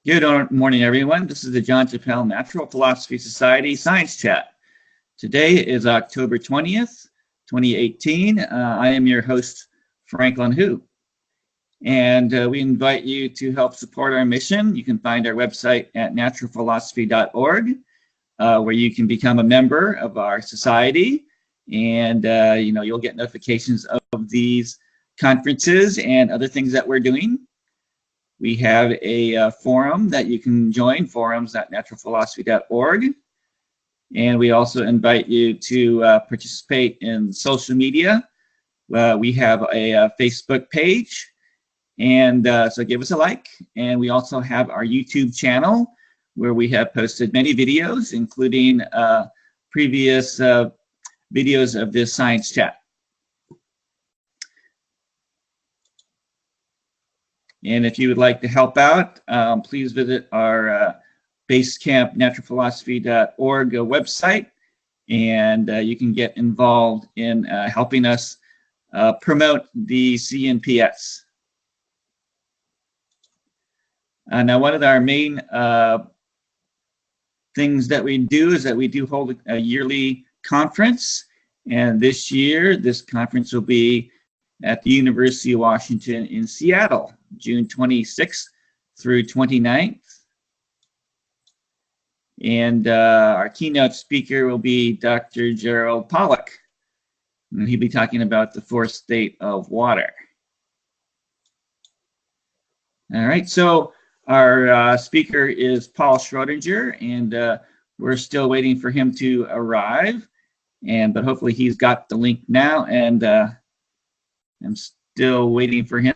Good morning, everyone. This is the John Chappell Natural Philosophy Society Science Chat. Today is October 20th, 2018. I am your host, Franklin Hu. And we invite you to help support our mission. You can find our website at naturalphilosophy.org, where you can become a member of our society. And, you'll get notifications of these conferences and other things that we're doing. We have a forum that you can join, forums.naturalphilosophy.org. And we also invite you to participate in social media. We have a Facebook page, and so give us a like. And we also have our YouTube channel, where we have posted many videos, including previous videos of this science chat. And if you would like to help out, please visit our Basecamp naturalphilosophy.org website, and you can get involved in helping us promote the CNPS. Now, one of our main things that we do is that we do hold a yearly conference, and this year, this conference will be at the University of Washington in Seattle, June 26th through 29th. And our keynote speaker will be Dr. Gerald Pollack, and he'll be talking about the fourth state of water. All right, so our speaker is Paul Schroeder, and we're still waiting for him to arrive, but hopefully he's got the link now, and I'm still waiting for him.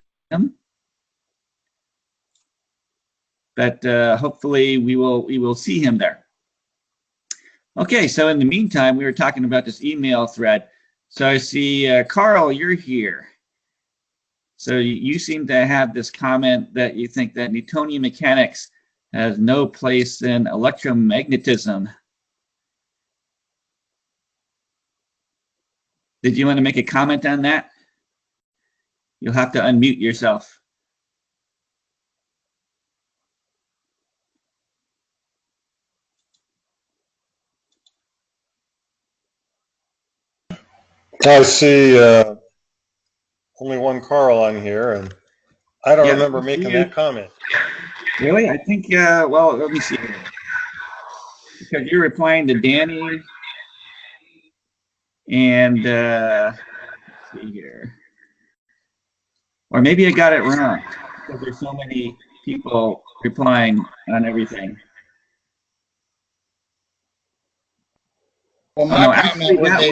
But hopefully we will see him there. Okay, so in the meantime, we were talking about this email thread. So I see, Carl, you're here. So you seem to have this comment that you think that Newtonian mechanics has no place in electromagnetism. Did you want to make a comment on that? You'll have to unmute yourself. I see only one Carl on here, and I don't remember making that comment. Really? I think, well, let me see here. Because you're replying to Danny, and let's see here. Or maybe I got it wrong, because there's so many people replying on everything. Well, my comment would be,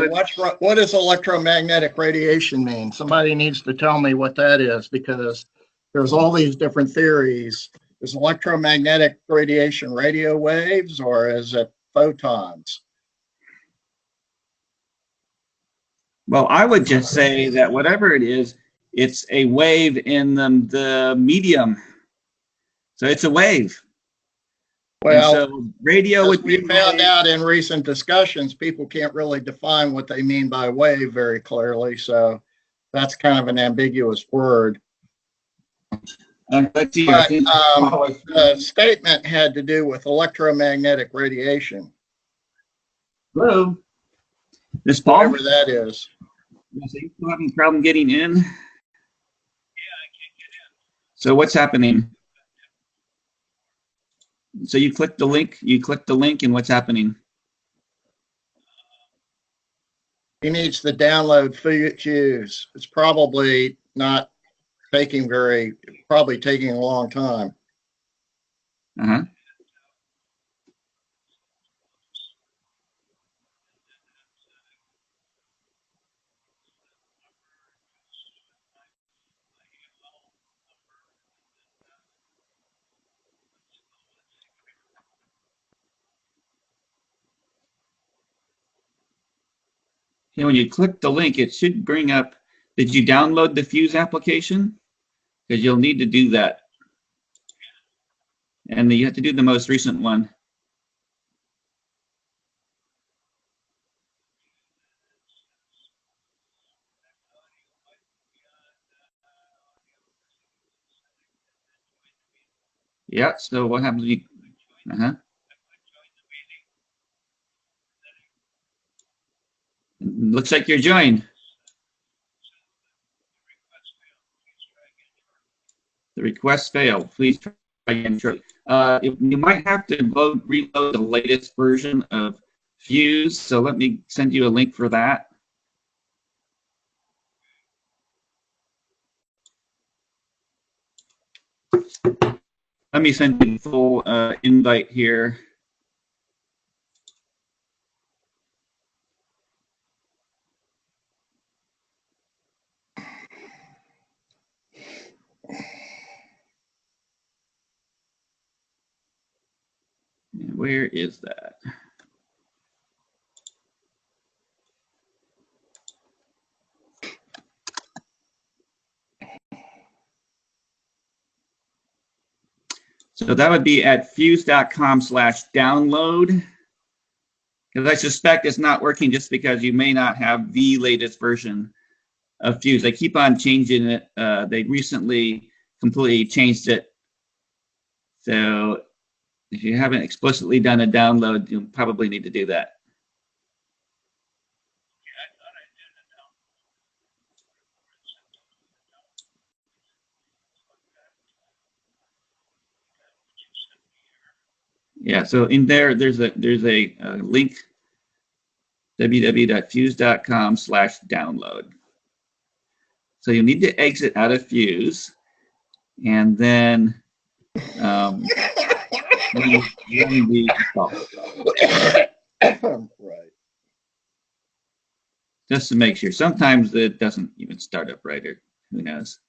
what does electromagnetic radiation mean? Somebody needs to tell me what that is, because there's all these different theories. Is electromagnetic radiation radio waves, or is it photons? Well, I would just say that whatever it is, it's a wave in the medium. So it's a wave. Well, and so radio would be. We found out in recent discussions, people can't really define what they mean by wave very clearly. So that's kind of an ambiguous word. But the statement had to do with electromagnetic radiation. Hello, Miss Paul. Whatever that is. Are you having a problem getting in? Yeah, I can't get in. So what's happening? So you click the link, and what's happening? He needs to download Fuse. It's probably not taking probably taking a long time. Uh-huh. When you click the link, it should bring up, did you download the Fuse application? Because you'll need to do that. And you have to do the most recent one. Yeah, so what happens if you, looks like you're joined. The request failed. Please try again shortly. You might have to reload the latest version of Fuse, so let me send you a link for that. Let me send you the full invite here. Where is that? So that would be at fuse.com/download. Because I suspect it's not working just because you may not have the latest version of Fuse. They keep on changing it. They recently completely changed it. So if you haven't explicitly done a download, you'll probably need to do that. Yeah, so in there's a link, www.fuse.com/download. So you need to exit out of Fuse, and then run the install. Right. Just to make sure. Sometimes it doesn't even start up right, or who knows.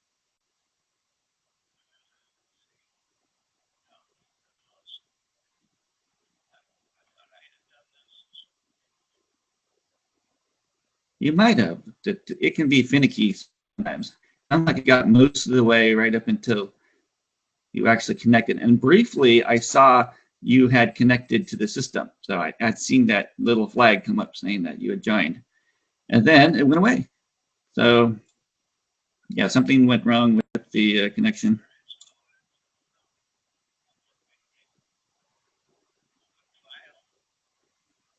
You might have. It can be finicky sometimes. I'm like it got most of the way right up until you actually connected. And briefly, I saw you had connected to the system. So I'd seen that little flag come up saying that you had joined. And then it went away. So yeah, something went wrong with the connection.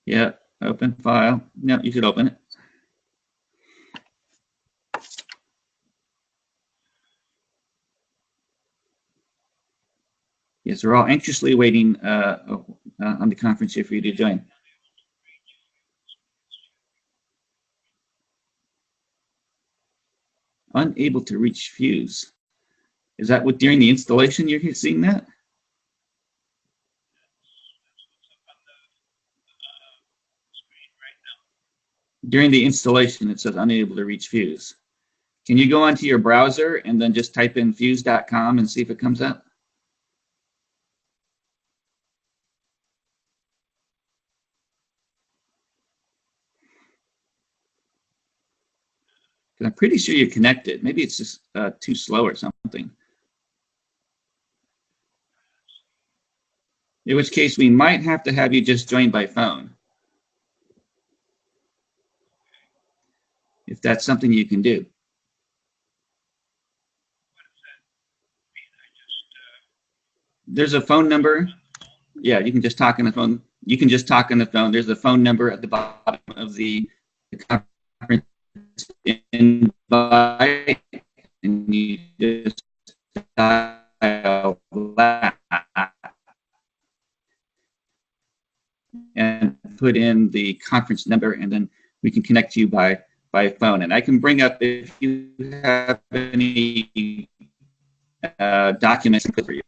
Yeah, open file. No, you should open it. Yes, we're all anxiously waiting on the conference here for you to join. Unable to reach Fuse. Is that what during the installation you're seeing that? During the installation, it says unable to reach Fuse. Can you go onto your browser and then just type in fuse.com and see if it comes up? I'm pretty sure you're connected. Maybe it's just too slow or something. In which case, we might have to have you just join by phone. If that's something you can do. There's a phone number. Yeah, you can just talk on the phone. You can just talk on the phone. There's a phone number at the bottom of the conference invite, and you just dial that and put in the conference number, and then we can connect you by phone. And I can bring up if you have any documents for you.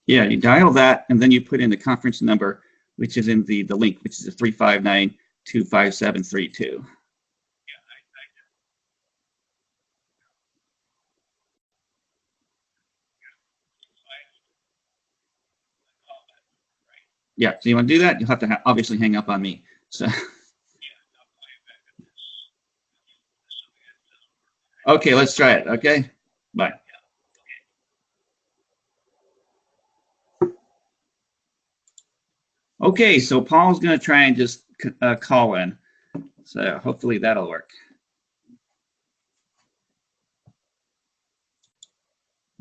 Yeah, you dial that, and then you put in the conference number, which is in the link, which is 359-25732. Yeah, so you want to do that? You'll have to obviously hang up on me. So. Okay, let's try it. Okay, bye. Okay, so Paul's going to try and just call in. So hopefully that'll work.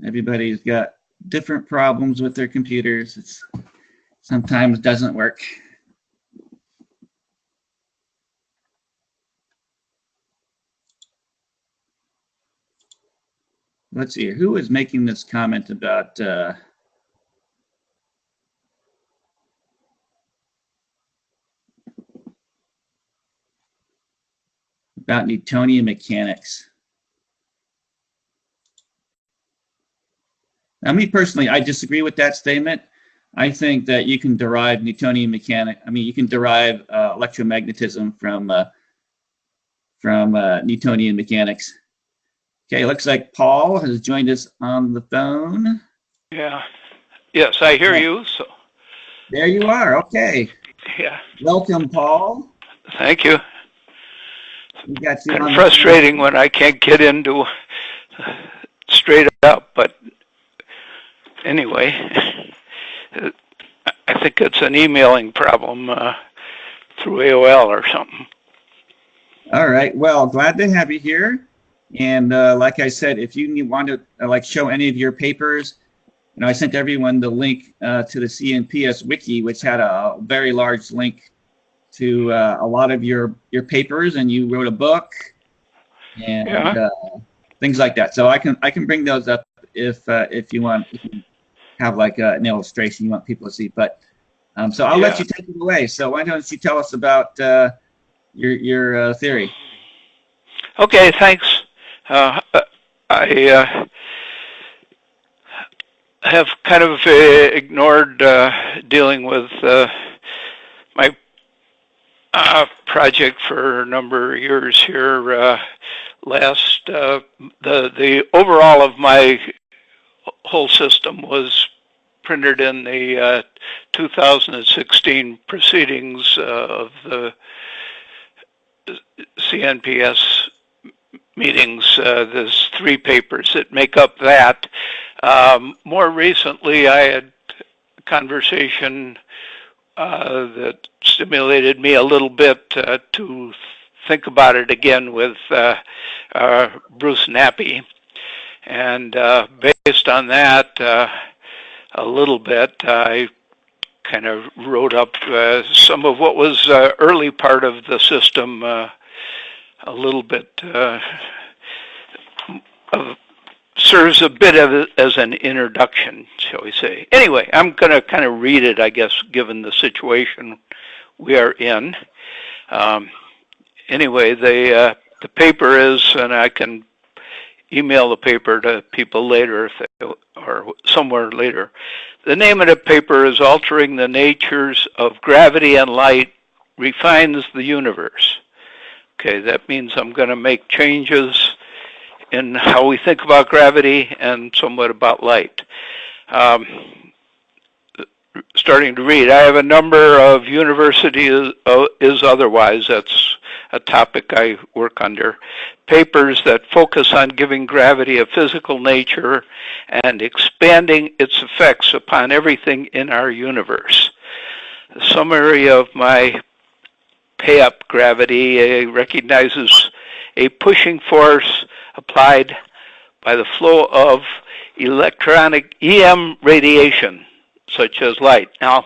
Everybody's got different problems with their computers. It's sometimes doesn't work. Let's see here. Who is making this comment about Newtonian mechanics? Now, me personally, I disagree with that statement. I think that you can derive Newtonian mechanics. I mean, you can derive electromagnetism from Newtonian mechanics. Okay, looks like Paul has joined us on the phone. Yeah. Yes, I hear you. So. There you are. Okay. Yeah. Welcome, Paul. Thank you. We got you kind on of frustrating when I can't get into straight up, but anyway, I think it's an emailing problem through AOL or something. All right. Well, glad to have you here. And like I said, if you want to like show any of your papers, you know, I sent everyone the link to the CNPS wiki, which had a very large link to a lot of your papers, and you wrote a book and things like that. So I can bring those up if you want. If you have like an illustration you want people to see, but so I'll let you take it away. So why don't you tell us about your theory? Okay, thanks. I have kind of ignored dealing with my project for a number of years here. The overall of my whole system was printed in the 2016 proceedings of the CNPS meetings. There's 3 papers that make up that. More recently, I had a conversation that stimulated me a little bit to think about it again with Bruce Nappy. And based on that, a little bit, I kind of wrote up some of what was early part of the system, a little bit serves a bit of it as an introduction, shall we say. Anyway, I'm going to kind of read it, I guess, given the situation we are in. Anyway, the paper is, and I can email the paper to people later if they, or somewhere later. The name of the paper is Altering the Natures of Gravity and Light Refines the Universe. Okay, that means I'm going to make changes in how we think about gravity and somewhat about light. Starting to read, I have a number of universities is otherwise, that's a topic I work under, papers that focus on giving gravity a physical nature and expanding its effects upon everything in our universe. The summary of my peap gravity recognizes a pushing force applied by the flow of electronic EM radiation, such as light. Now,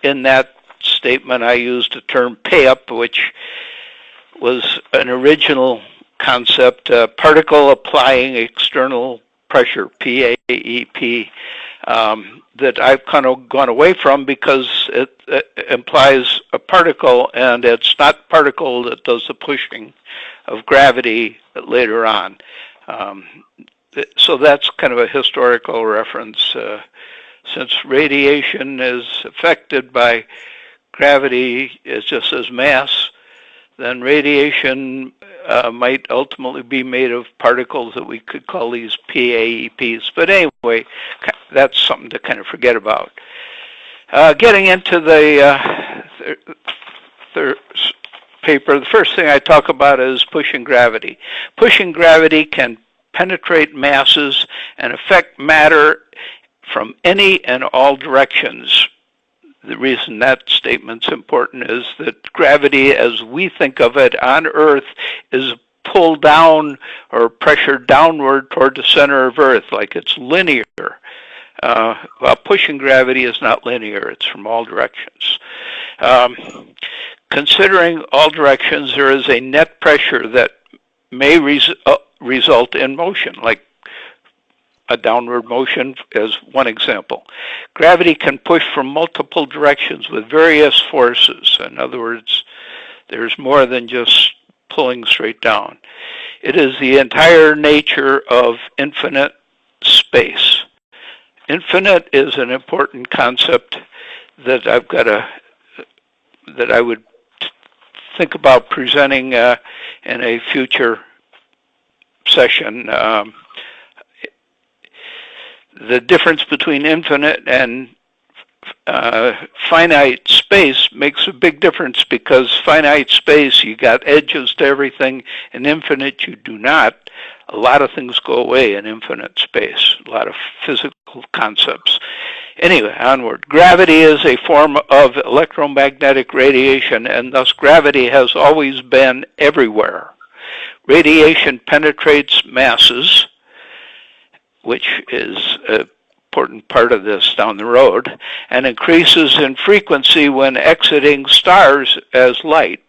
in that statement, I used the term peap, which was an original concept, particle applying external pressure, PAEP, that I've kind of gone away from because it implies a particle, and it's not particle that does the pushing of gravity later on. So that's kind of a historical reference. Since radiation is affected by gravity, it's just as mass, then radiation might ultimately be made of particles that we could call these PAEPs. But anyway, that's something to kind of forget about. Getting into the paper, the first thing I talk about is pushing gravity. Pushing gravity can penetrate masses and affect matter from any and all directions. The reason that statement's important is that gravity, as we think of it on Earth, is pulled down or pressured downward toward the center of Earth, like it's linear. While pushing gravity is not linear, it's from all directions. Considering all directions, there is a net pressure that may result in motion, like a downward motion as one example. Gravity can push from multiple directions with various forces. In other words, there's more than just pulling straight down. It is the entire nature of infinite space. Infinite is an important concept that I would think about presenting in a future session. The difference between infinite and finite space makes a big difference, because finite space, you got edges to everything. In infinite, you do not. A lot of things go away in infinite space, a lot of physical concepts. Anyway, onward. Gravity is a form of electromagnetic radiation, and thus gravity has always been everywhere. Radiation penetrates masses, which is an important part of this down the road, and increases in frequency when exiting stars as light.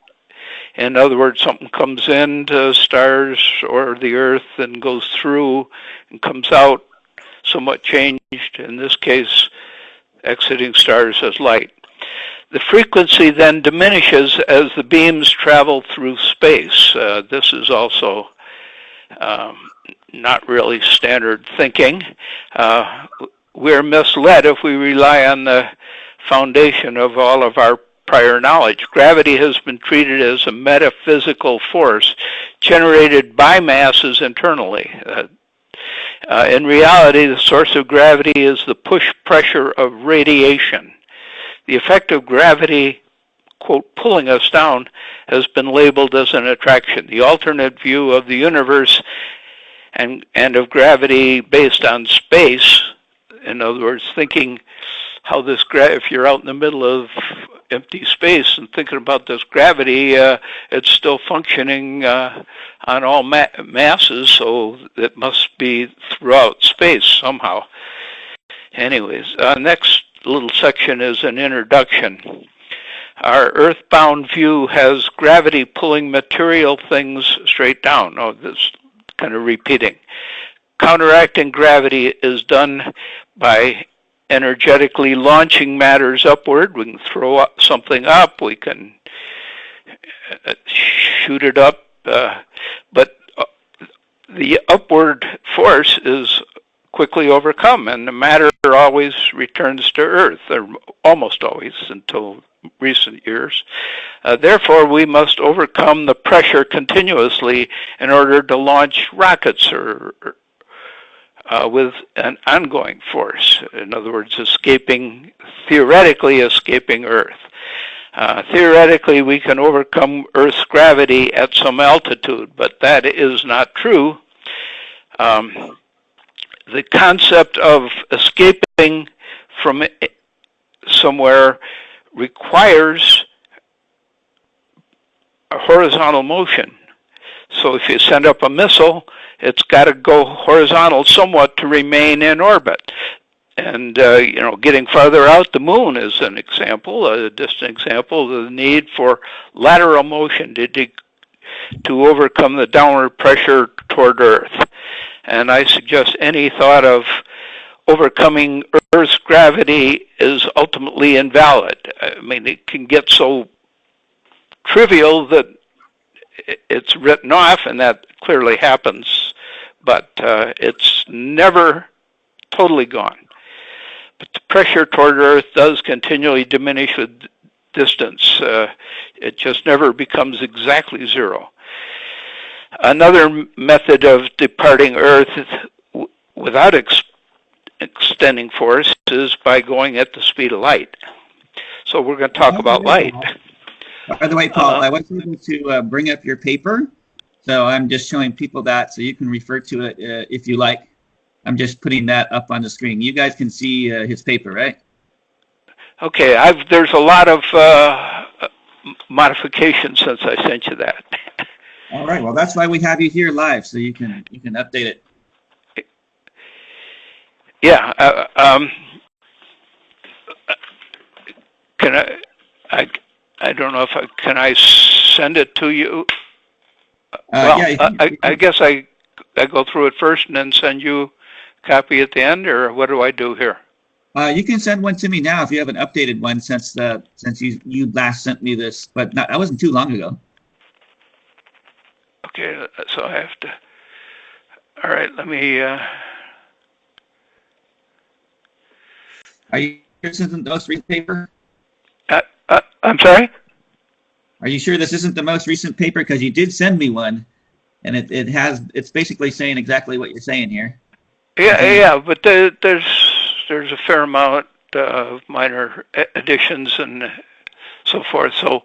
In other words, something comes into stars or the Earth and goes through and comes out somewhat changed, in this case, exiting stars as light. The frequency then diminishes as the beams travel through space. This is also not really standard thinking. We're misled if we rely on the foundation of all of our prior knowledge. Gravity has been treated as a metaphysical force generated by masses internally. In reality, the source of gravity is the push pressure of radiation. The effect of gravity, quote, pulling us down, has been labeled as an attraction. The alternate view of the universe and of gravity based on space, in other words, thinking how this, if you're out in the middle of empty space and thinking about this gravity, it's still functioning on all masses, so it must be throughout space somehow. Anyways, next little section is an introduction. Our earthbound view has gravity pulling material things straight down. Oh, this kind of repeating. Counteracting gravity is done by energetically launching matters upward. We can throw something up, we can shoot it up, but the upward force is quickly overcome, and the matter always returns to Earth, or almost always until recent years. Therefore, we must overcome the pressure continuously in order to launch rockets or with an ongoing force. In other words, theoretically escaping Earth. Theoretically, we can overcome Earth's gravity at some altitude, but that is not true. The concept of escaping from somewhere requires a horizontal motion. So if you send up a missile, it's got to go horizontal somewhat to remain in orbit. And, getting farther out, the moon is an example, a distant example of the need for lateral motion to overcome the downward pressure toward Earth. And I suggest any thought of overcoming Earth's gravity is ultimately invalid. I mean, it can get so trivial that it's written off, and that clearly happens, but it's never totally gone. But the pressure toward Earth does continually diminish with distance. It just never becomes exactly zero. Another method of departing Earth without extending force is by going at the speed of light. So we're going to talk about light. By the way, Paul, I was able to bring up your paper, so I'm just showing people that so you can refer to it if you like. I'm just putting that up on the screen. You guys can see his paper, right? Okay, there's a lot of modifications since I sent you that. All right, well, that's why we have you here live, so you can update it. Yeah, can I don't know if can I send it to you? Well, yeah, I guess I go through it first and then send you a copy at the end, or what do I do here? You can send one to me now if you have an updated one since you last sent me this, but that wasn't too long ago. Okay, so I have to. All right, let me. Are you sure this isn't the most recent paper? I'm sorry? Are you sure this isn't the most recent paper? Because you did send me one, and it's basically saying exactly what you're saying here. Yeah, but there's a fair amount of minor additions and so forth. So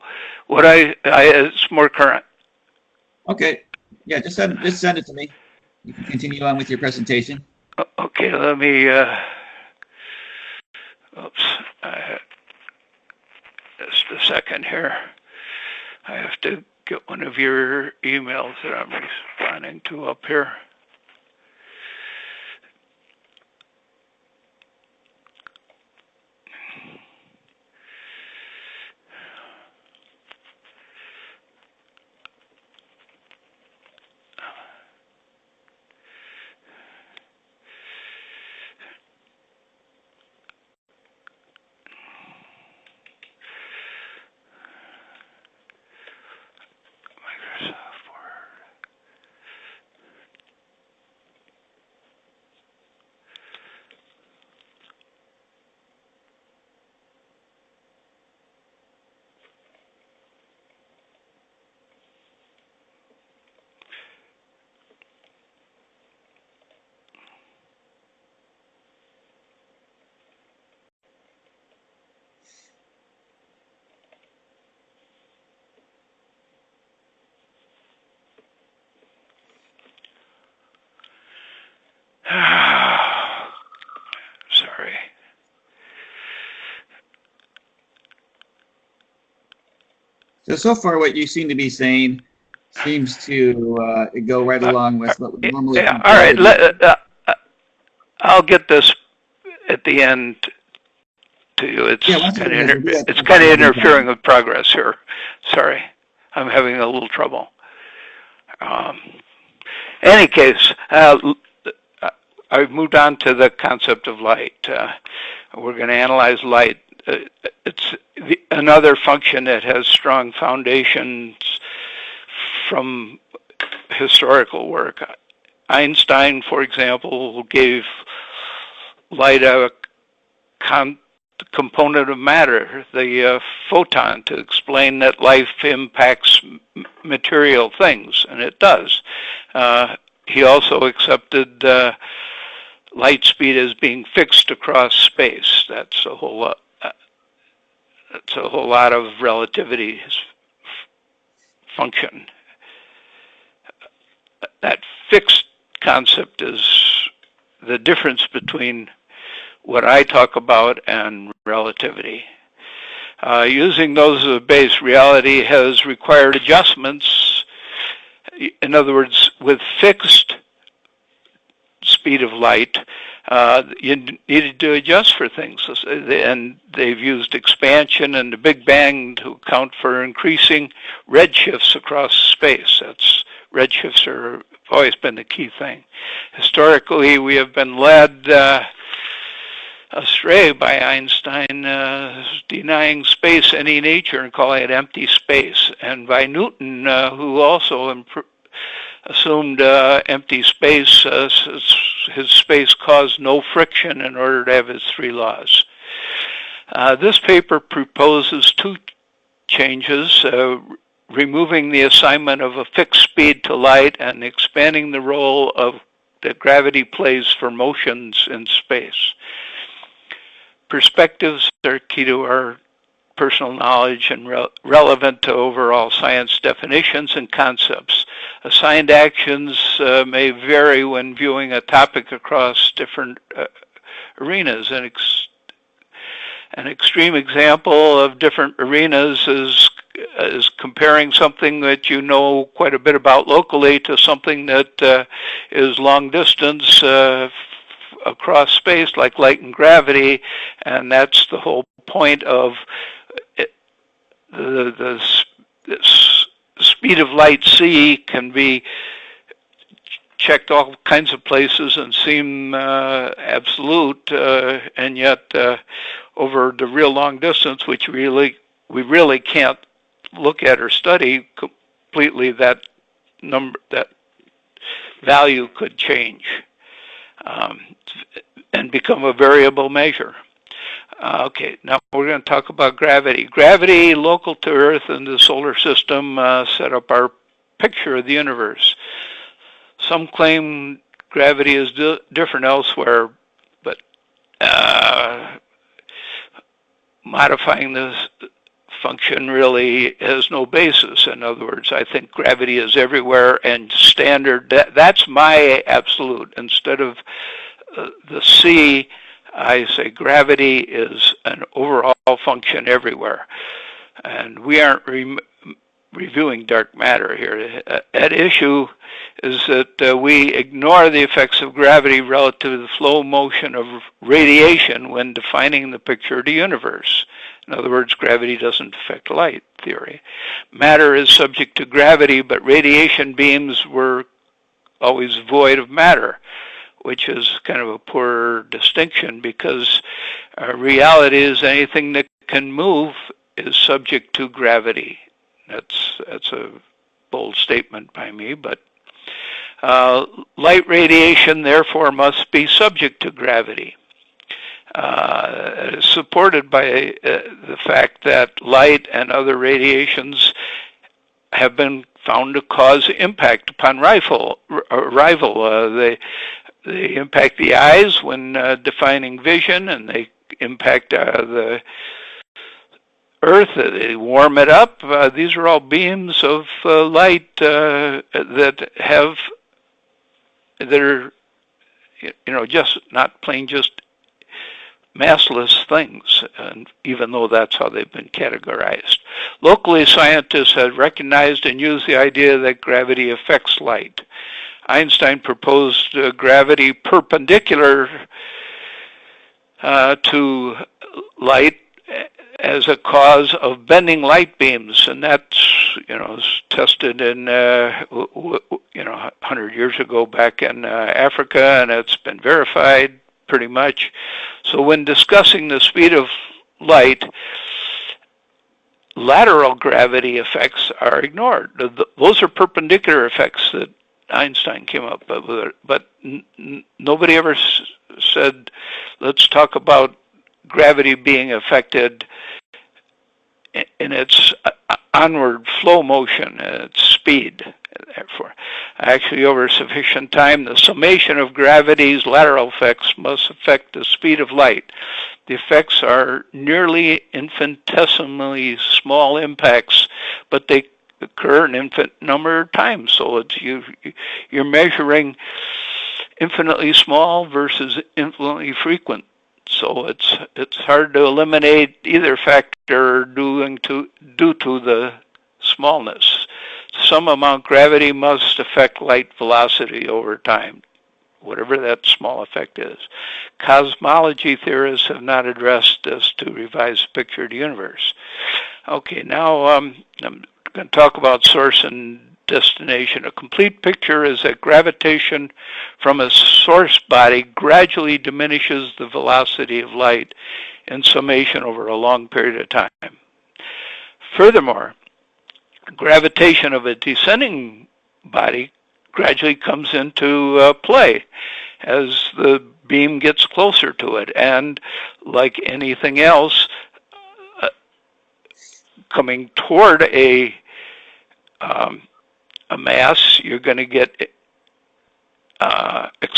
what it's more current. Okay. Yeah, just send it to me. You can continue on with your presentation. Okay, let me. Oops. Just a second here. I have to get one of your emails that I'm responding to up here. Sorry. So far, what you seem to be saying seems to go right along with what we normally. Yeah. All right. I'll get this at the end to you. It's kind of interfering with progress here. Sorry, I'm having a little trouble. Any case, I've moved on to the concept of light. We're going to analyze light. It's another function that has strong foundations from historical work. Einstein, for example, gave light a component of matter, the photon, to explain that life impacts material things, and it does. He also accepted light speed as being fixed across space. That's a whole lot of relativity function. That fixed concept is the difference between what I talk about and relativity. Using those as a base, reality has required adjustments. In other words, with fixed speed of light, you needed to adjust for things. And they've used expansion and the Big Bang to account for increasing redshifts across space. Redshifts have always been the key thing. Historically, we have been led astray by Einstein, denying space any nature and calling it empty space, and by Newton, who also assumed empty space. His space caused no friction in order to have his three laws. This paper proposes two changes, removing the assignment of a fixed speed to light and expanding the role of that gravity plays for motions in space. Perspectives are key to our personal knowledge and relevant to overall science definitions and concepts. Assigned actions may vary when viewing a topic across different arenas. An extreme example of different arenas is comparing something that you know quite a bit about locally to something that is long distance across space, like light and gravity, and that's the whole point of the speed of light c can be checked all kinds of places and seem absolute, and yet over the real long distance, which we really can't look at or study completely, that value could change and become a variable measure. Okay, now we're going to talk about gravity. Gravity, local to Earth and the solar system, set up our picture of the universe. Some claim gravity is different elsewhere, but modifying this function really has no basis. In other words, I think gravity is everywhere and standard. That's my absolute. Instead of the C, I say gravity is an overall function everywhere. And we aren't reviewing dark matter here. At issue is that we ignore the effects of gravity relative to the flow motion of radiation when defining the picture of the universe. In other words, gravity doesn't affect light theory. Matter is subject to gravity, but radiation beams were always void of matter, which is kind of a poor distinction, because reality is anything that can move is subject to gravity. That's a bold statement by me, but light radiation therefore must be subject to gravity. It is supported by the fact that light and other radiations have been found to cause impact upon arrival. They impact the eyes when defining vision, and they impact the Earth. They warm it up. These are all beams of light that are, just not plain just massless things, and even though that's how they've been categorized. Locally, scientists have recognized and used the idea that gravity affects light. Einstein proposed gravity perpendicular to light as a cause of bending light beams, and that's tested in 100 years ago back in Africa, and it's been verified pretty much. So when discussing the speed of light, lateral gravity effects are ignored. Those are perpendicular effects that Einstein came up with, but nobody ever said, let's talk about gravity being affected in its onward flow motion, its speed. Therefore, actually, over sufficient time, the summation of gravity's lateral effects must affect the speed of light. The effects are nearly infinitesimally small impacts, but they occur an infinite number of times. So you're measuring infinitely small versus infinitely frequent. So it's hard to eliminate either factor due to the smallness. Some amount gravity must affect light velocity over time, whatever that small effect is. Cosmology theorists have not addressed this to revise the picture of the universe. Okay, now I'm going to talk about source and destination. A complete picture is that gravitation from a source body gradually diminishes the velocity of light in summation over a long period of time. Furthermore, gravitation of a descending body gradually comes into play as the beam gets closer to it, and like anything else, coming toward a mass, you're going to get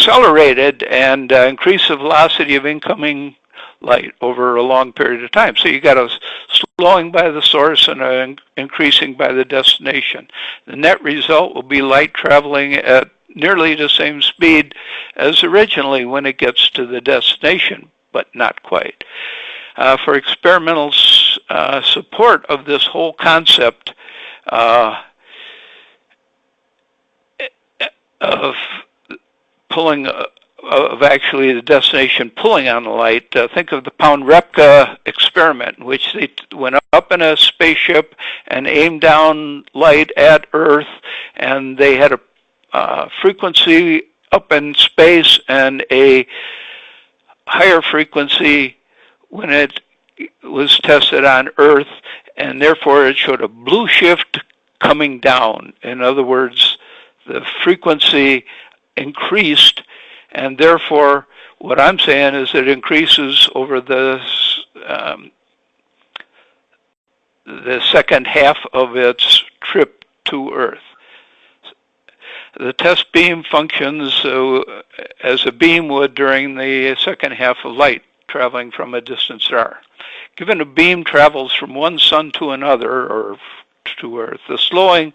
accelerated and increase the velocity of incoming light over a long period of time. So you got a slowing by the source and an increasing by the destination. The net result will be light traveling at nearly the same speed as originally when it gets to the destination, but not quite. For experimental support of this whole concept of pulling of actually the destination pulling on the light, think of the Pound-Repka experiment, in which they went up in a spaceship and aimed down light at Earth, and they had a frequency up in space and a higher frequency when it was tested on Earth, and therefore it showed a blue shift coming down. In other words, the frequency increased, and therefore what I'm saying is it increases over the second half of its trip to Earth. The test beam functions as a beam would during the second half of light traveling from a distant star. Given a beam travels from one sun to another, or to Earth, the slowing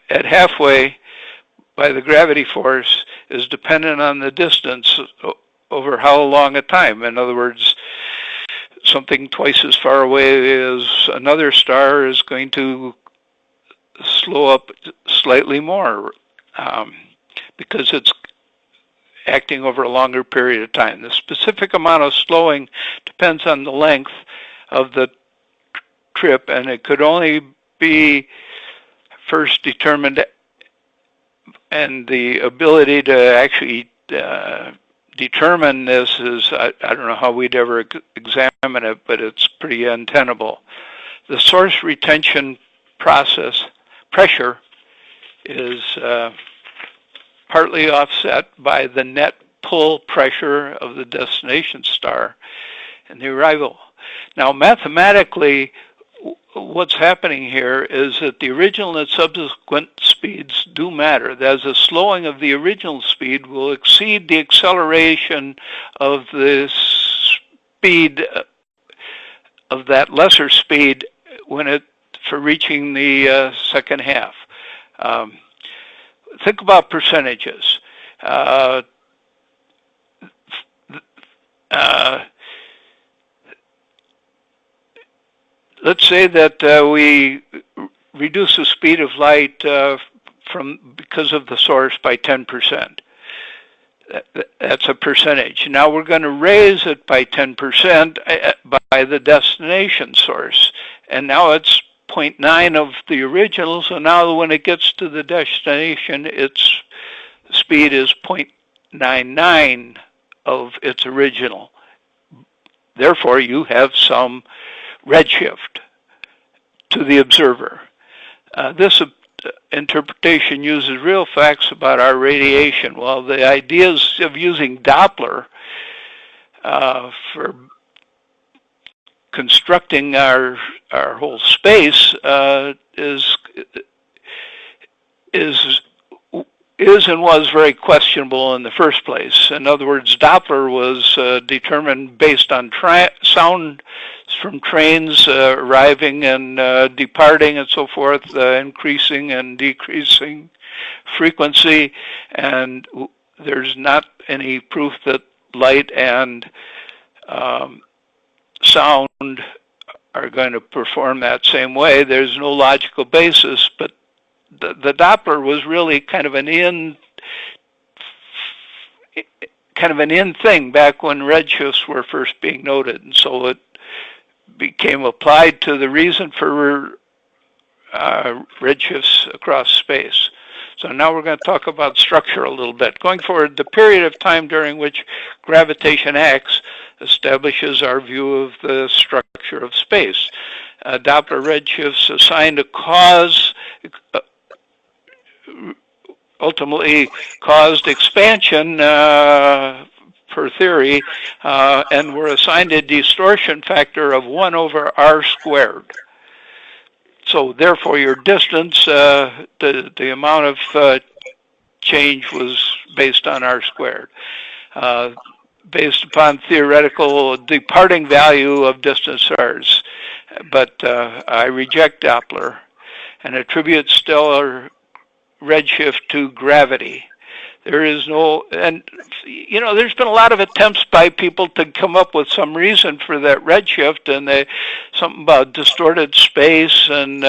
at halfway by the gravity force is dependent on the distance over how long a time. In other words, something twice as far away as another star is going to slow up slightly more because it's acting over a longer period of time. The specific amount of slowing depends on the length of the trip, and it could only be first determined, and the ability to actually determine this is, I don't know how we'd ever examine it, but it's pretty untenable. The source retention process pressure is partly offset by the net pull pressure of the destination star and the arrival. Now, mathematically, what's happening here is that the original and subsequent speeds do matter. That is, a slowing of the original speed will exceed the acceleration of the speed of that lesser speed for reaching the second half. Think about percentages. Let's say that we reduce the speed of light because of the source by 10%. That's a percentage. Now we're going to raise it by 10% by the destination source. And now it's 0.9 of the original, so now when it gets to the destination, its speed is 0.99 of its original. Therefore, you have some redshift to the observer. This interpretation uses real facts about our radiation, while the ideas of using Doppler for constructing our whole space is and was very questionable in the first place. In other words, Doppler was determined based on sound from trains arriving and departing and so forth, increasing and decreasing frequency, and there's not any proof that light and sound are going to perform that same way. There's no logical basis, but the Doppler was really kind of an in thing back when redshifts were first being noted, and so it became applied to the reason for redshifts across space. So now we're going to talk about structure a little bit. Going forward, the period of time during which gravitation acts establishes our view of the structure of space. Doppler redshifts assigned a cause, ultimately caused expansion per theory, and were assigned a distortion factor of 1 over r squared. So therefore your distance, the amount of change was based on R squared, based upon theoretical departing value of distant stars. But I reject Doppler and attribute stellar redshift to gravity. There is no, and there's been a lot of attempts by people to come up with some reason for that redshift, and something about distorted space and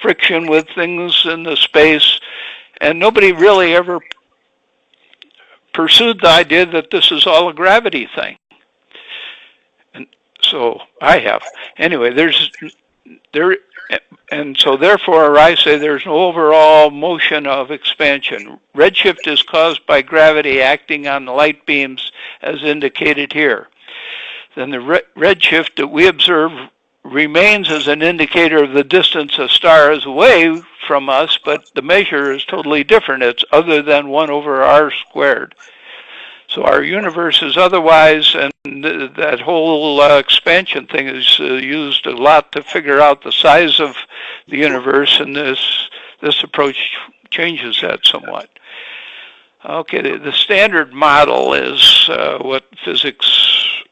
friction with things in the space, and nobody really ever pursued the idea that this is all a gravity thing. And so I have. Anyway, and so therefore I say there's no overall motion of expansion. Redshift is caused by gravity acting on the light beams as indicated here. Then the redshift that we observe remains as an indicator of the distance a star is away from us, but the measure is totally different. It's other than 1 over R squared. So our universe is otherwise, and that whole expansion thing is used a lot to figure out the size of the universe, and this approach changes that somewhat. Okay, the standard model is what physics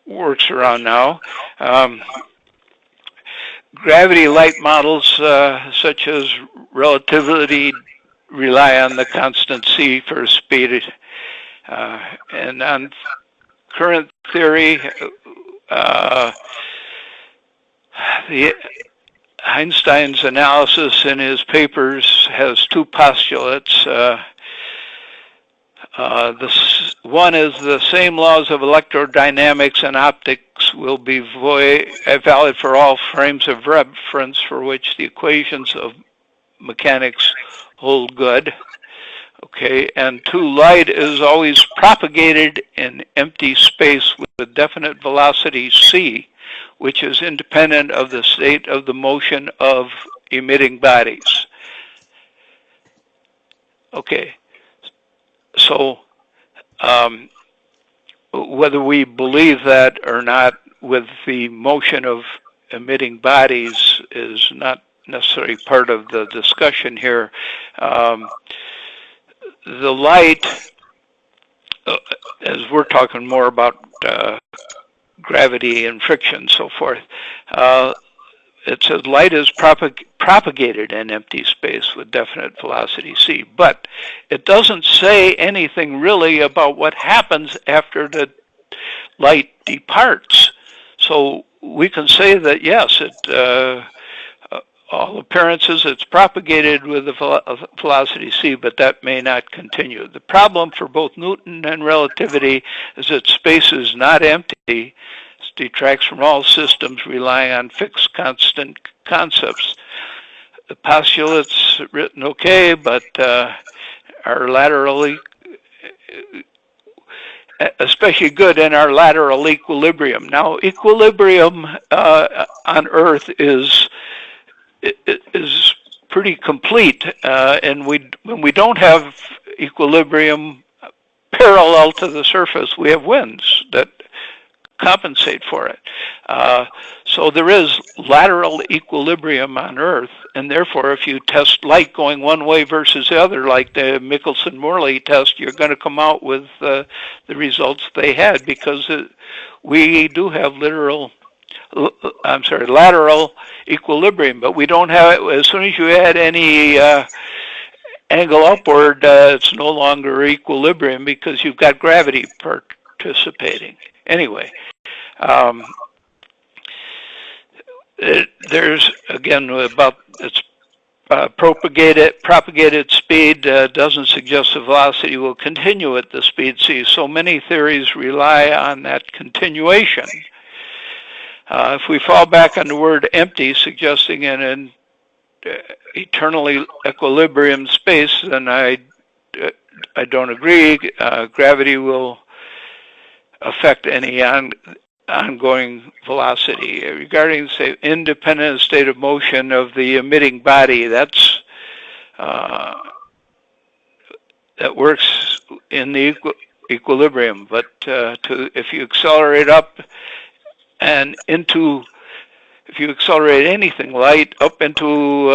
works around now. Gravity light models such as relativity rely on the constant c for speed. And on current theory, Einstein's analysis in his papers has 2 postulates. One is the same laws of electrodynamics and optics will be valid for all frames of reference for which the equations of mechanics hold good. Okay, and 2, light is always propagated in empty space with a definite velocity c, which is independent of the state of the motion of emitting bodies. Okay, so whether we believe that or not with the motion of emitting bodies is not necessarily part of the discussion here. The light, as we're talking more about gravity and friction and so forth, it says light is propagated in empty space with definite velocity c, but it doesn't say anything really about what happens after the light departs. So we can say that yes, all appearances, it's propagated with a velocity c, but that may not continue. The problem for both Newton and relativity is that space is not empty. It detracts from all systems relying on fixed constant concepts. The postulate's written okay, but are laterally, especially good in our lateral equilibrium. Now, equilibrium on Earth is pretty complete, and when we don't have equilibrium parallel to the surface, we have winds that compensate for it. So there is lateral equilibrium on Earth, and therefore if you test light going one way versus the other, like the Michelson-Morley test, you're going to come out with the results they had, because we do have lateral equilibrium, but we don't have it. As soon as you add any angle upward, it's no longer equilibrium because you've got gravity participating. Anyway, there's again about its propagated speed doesn't suggest the velocity will continue at the speed c. So many theories rely on that continuation. If we fall back on the word empty, suggesting an eternally equilibrium space, then I don't agree. Gravity will affect any ongoing velocity. Regarding, say, independent state of motion of the emitting body, that works in the equilibrium. But if you accelerate up and if you accelerate anything light up into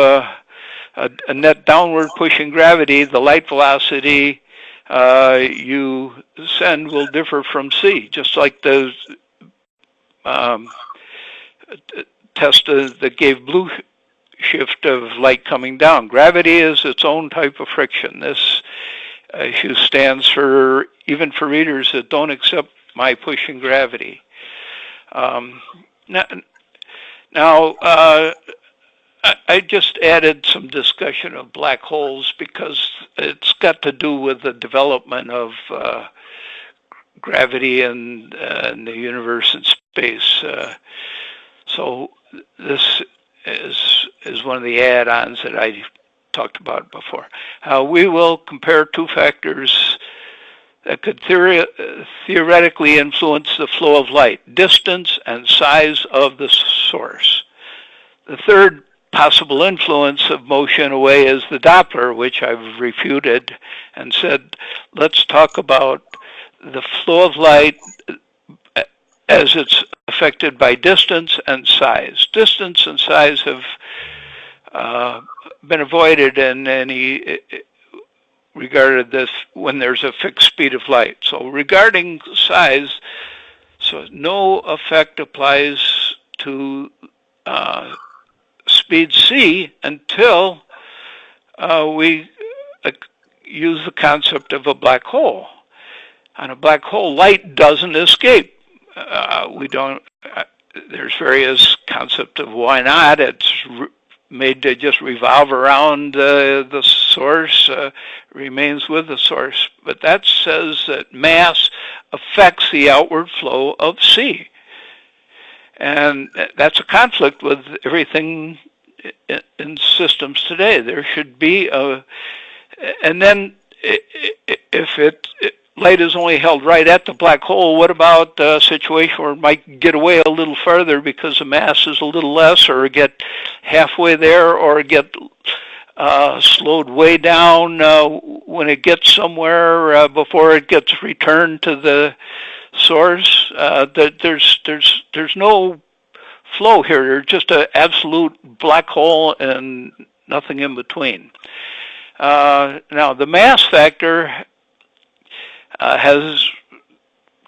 a net downward pushing gravity, the light velocity you send will differ from c, just like the test that gave blue shift of light coming down. Gravity is its own type of friction. This issue stands for, even for readers that don't accept my pushing gravity. Now, I just added some discussion of black holes because it's got to do with the development of gravity and the universe and space. So this is one of the add-ons that I talked about before. We will compare two factors that could theoretically influence the flow of light: distance and size of the source. The third possible influence of motion away is the Doppler, which I've refuted and said, let's talk about the flow of light as it's affected by distance and size. Distance and size have been avoided in any regarded this when there's a fixed speed of light. So regarding size, so no effect applies to speed c until we use the concept of a black hole. On a black hole, light doesn't escape. There's various concepts of why not. It's made to just revolve around the source, remains with the source. But that says that mass affects the outward flow of C. And that's a conflict with everything in systems today. There should be and then if light is only held right at the black hole, what about a situation where it might get away a little further because the mass is a little less, or get halfway there, or get slowed way down when it gets somewhere before it gets returned to the source? There's no flow here. There's just an absolute black hole and nothing in between. Now, the mass factor has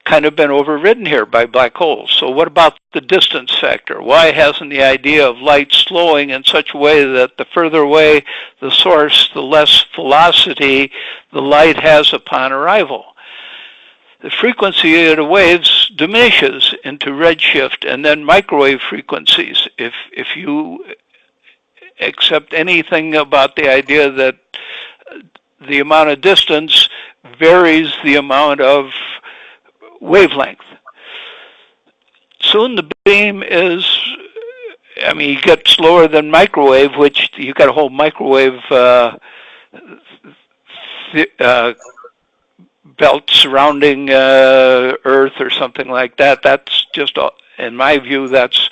kind of been overridden here by black holes. So what about the distance factor? Why hasn't the idea of light slowing in such a way that the further away the source, the less velocity the light has upon arrival? The frequency of the waves diminishes into redshift and then microwave frequencies. If you accept anything about the idea that the amount of distance varies the amount of wavelength. Soon the beam is, you get slower than microwave, which you got a whole microwave belt surrounding Earth or something like that. That's just, in my view, that's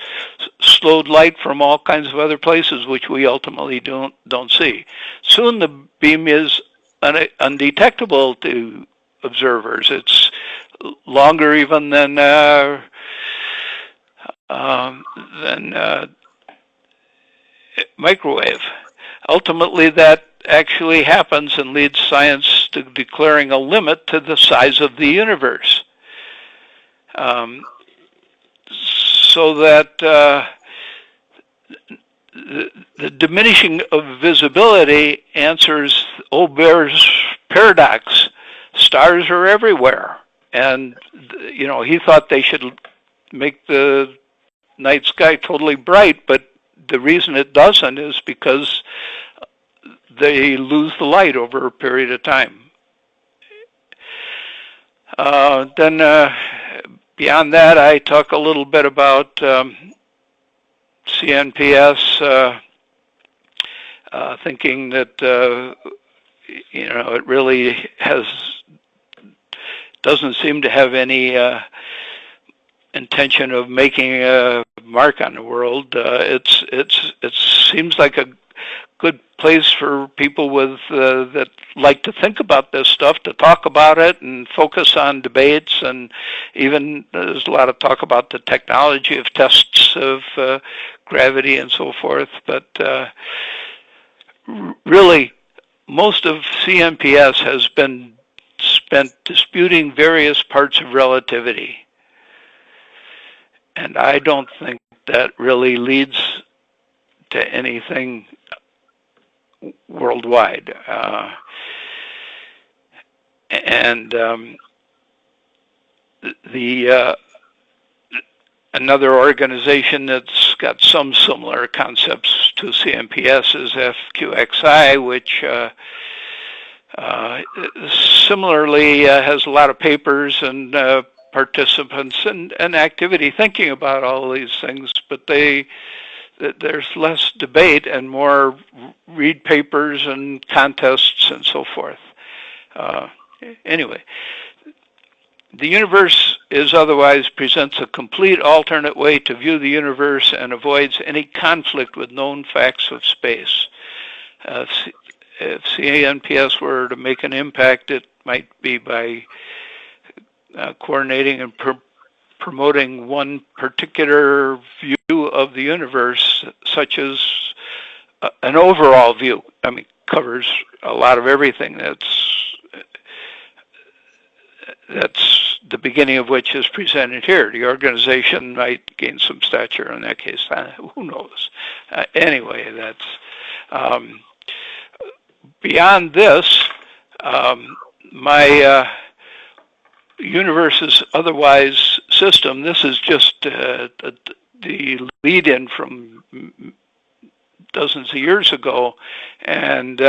slowed light from all kinds of other places, which we ultimately don't see. Soon the beam is undetectable to observers. It's longer even than microwave. Ultimately, that actually happens and leads science to declaring a limit to the size of the universe. So that the diminishing of visibility answers Auber's paradox. Stars are everywhere. And, he thought they should make the night sky totally bright, but the reason it doesn't is because they lose the light over a period of time. Then beyond that, I talk a little bit about CNPS, thinking that it really doesn't seem to have any intention of making a mark on the world. It seems like a good place for people with that like to think about this stuff, to talk about it and focus on debates, and even there's a lot of talk about the technology of tests of gravity and so forth. But really, most of CNPS has been spent disputing various parts of relativity. And I don't think that really leads to anything worldwide. Another organization that's got some similar concepts to CNPS is FQXI, which similarly has a lot of papers and participants and activity thinking about all these things, but there's less debate and more read papers and contests and so forth. Anyway, the universe is otherwise presents a complete alternate way to view the universe and avoids any conflict with known facts of space. If CNPS were to make an impact, it might be by coordinating and promoting one particular view of the universe, such as an overall view. I mean, covers a lot of everything. That's the beginning of which is presented here. The organization might gain some stature in that case. Who knows? Anyway, that's beyond this. My universe is otherwise system. This is just the lead-in from dozens of years ago, and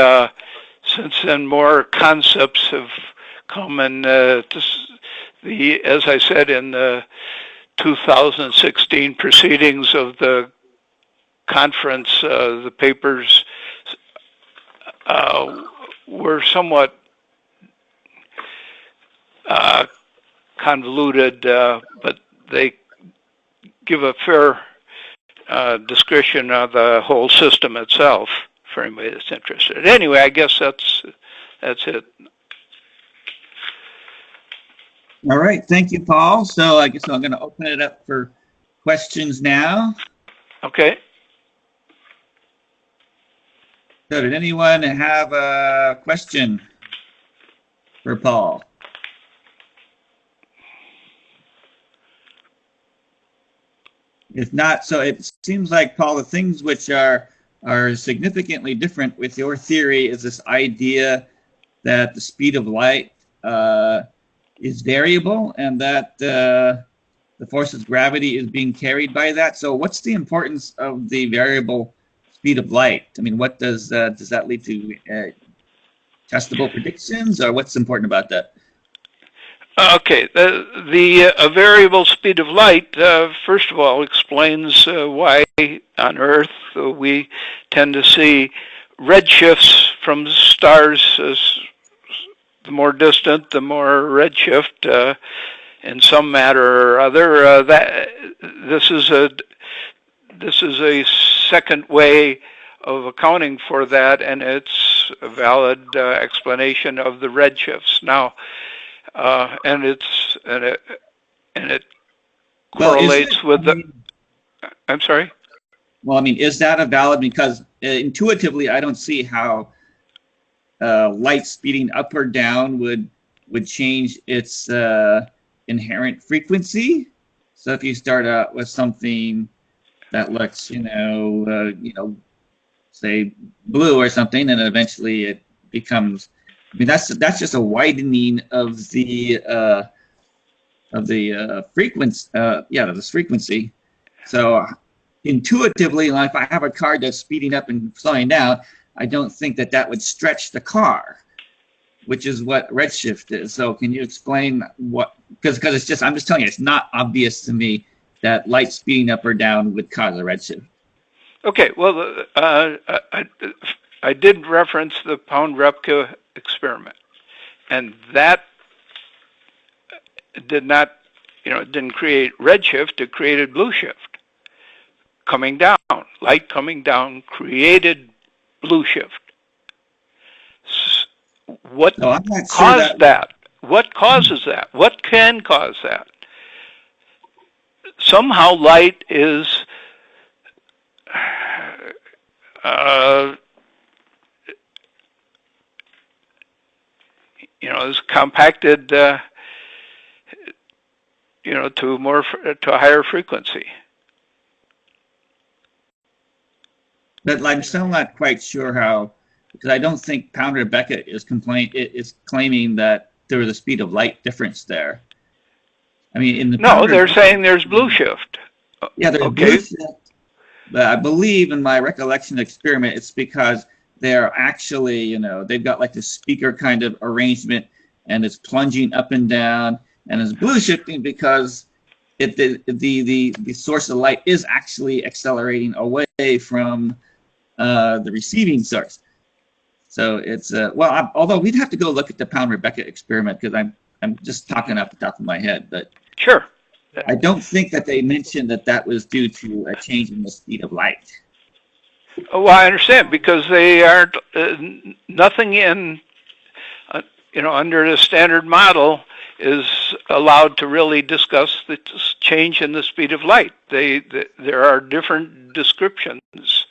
since then more concepts have come, and as I said in the 2016 proceedings of the conference, the papers were somewhat convoluted, but they give a fair description of the whole system itself for anybody that's interested. Anyway, I guess that's it. All right, thank you, Paul. So I guess I'm going to open it up for questions now. Okay. So did anyone have a question for Paul? If not, so it seems like, Paul, the things which are significantly different with your theory is this idea that the speed of light is variable and that the force of gravity is being carried by that. So what's the importance of the variable speed of light? I mean, what does that lead to testable predictions, or what's important about that? Okay, the variable speed of light, first of all, explains why on Earth we tend to see redshifts from stars. As the more distant, the more redshift in some matter or other. This is a second way of accounting for that, and it's a valid explanation of the redshifts. Now, and it correlates with the. I'm sorry. Well, I mean, is that a valid? Because intuitively, I don't see how light speeding up or down would change its inherent frequency. So if you start out with something that looks, say blue or something, and eventually it becomes. I mean, that's just a widening of the frequency. This frequency. So intuitively, like if I have a car that's speeding up and slowing down, I don't think that would stretch the car, which is what redshift is. So can you explain what? Because it's just, I'm just telling you, it's not obvious to me that light speeding up or down would cause a redshift. Okay. Well, I did reference the Pound-Repke experiment, and that did not, it didn't create redshift, it created blue shift. Coming down, light coming down created blue shift. What caused that? What causes that? What can cause that? Somehow light is compacted, to a higher frequency. But I'm still not quite sure how, because I don't think Pounder Beckett is claiming that there was a speed of light difference there. I mean, in the they're saying there's blue shift. Yeah, there's blue shift. But I believe, in my recollection of the experiment, it's because they're actually, they've got like this speaker kind of arrangement, and it's plunging up and down, and it's blue shifting because the source of light is actually accelerating away from the receiving source. So it's although we'd have to go look at the Pounder-Beckett experiment, because I'm just talking off the top of my head, but sure, I don't think that they mentioned that was due to a change in the speed of light. Well, I understand, because they aren't nothing in under the standard model is allowed to really discuss the change in the speed of light. There are different descriptions.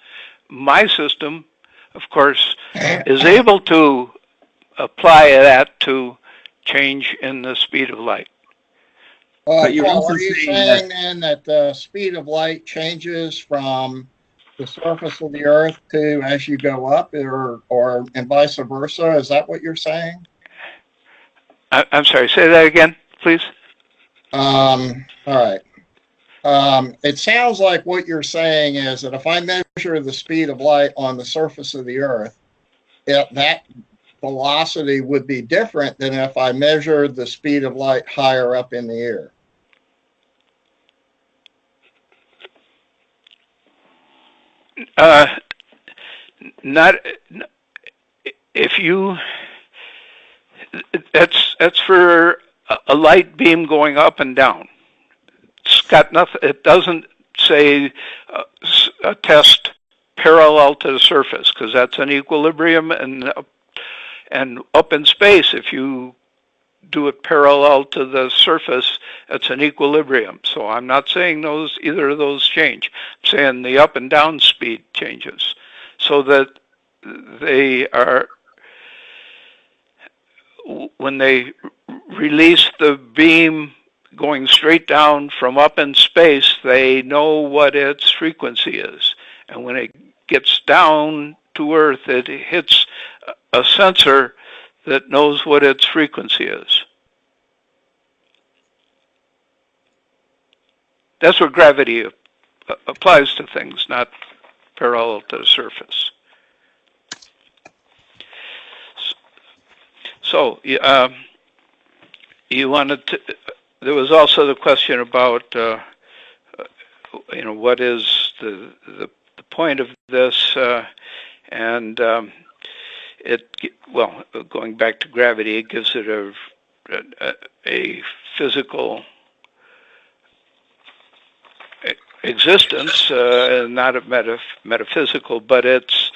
My system, of course, is able to apply that to change in the speed of light. Paul, are you saying then that the speed of light changes from the surface of the Earth to as you go up, or and vice versa? Is that what you're saying? I'm sorry, say that again, please. All right. It sounds like what you're saying is that if I measure the speed of light on the surface of the Earth, that velocity would be different than if I measured the speed of light higher up in the air. Not if you. That's for a light beam going up and down. It's got nothing. It doesn't say a test parallel to the surface, because that's an equilibrium, and up in space, if you do it parallel to the surface, it's an equilibrium. So I'm not saying either of those change. I'm saying the up and down speed changes, so that they are, when they release the beam going straight down from up in space, they know what its frequency is. And when it gets down to Earth, it hits a sensor that knows what its frequency is. That's where gravity applies to things, not parallel to the surface. So, you wanted to, there was also the question about, what is the point of this, and going back to gravity, it gives it a physical existence, not a metaphysical, but it's.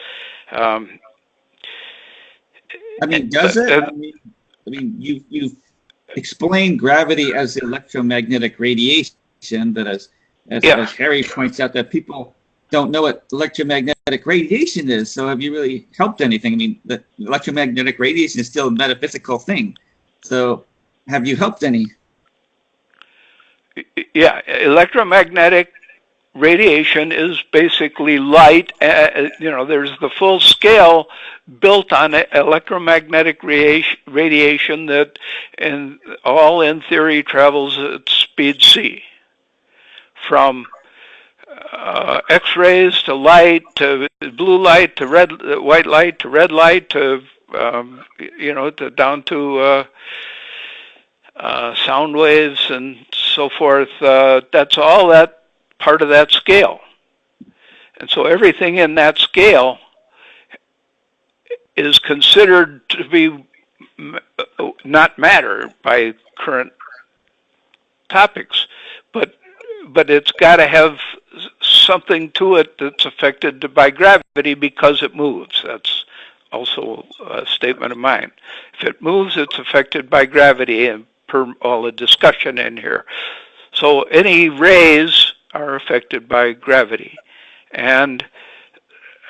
Does it? You've explained gravity as electromagnetic radiation, but as Harry points out, that people don't know what electromagnetic radiation is. So have you really helped anything? The electromagnetic radiation is still a metaphysical thing. So have you helped any? Yeah, electromagnetic radiation is basically light. There's the full scale built on electromagnetic radiation that, in theory, travels at speed c, from X-rays to light to blue light to white light to red light to down to sound waves and so forth. That's all that part of that scale. And so everything in that scale is considered to be not matter by current topics, but it's got to have something to it that's affected by gravity because it moves. That's also a statement of mine. If it moves, it's affected by gravity, and per all the discussion in here. So any rays are affected by gravity. And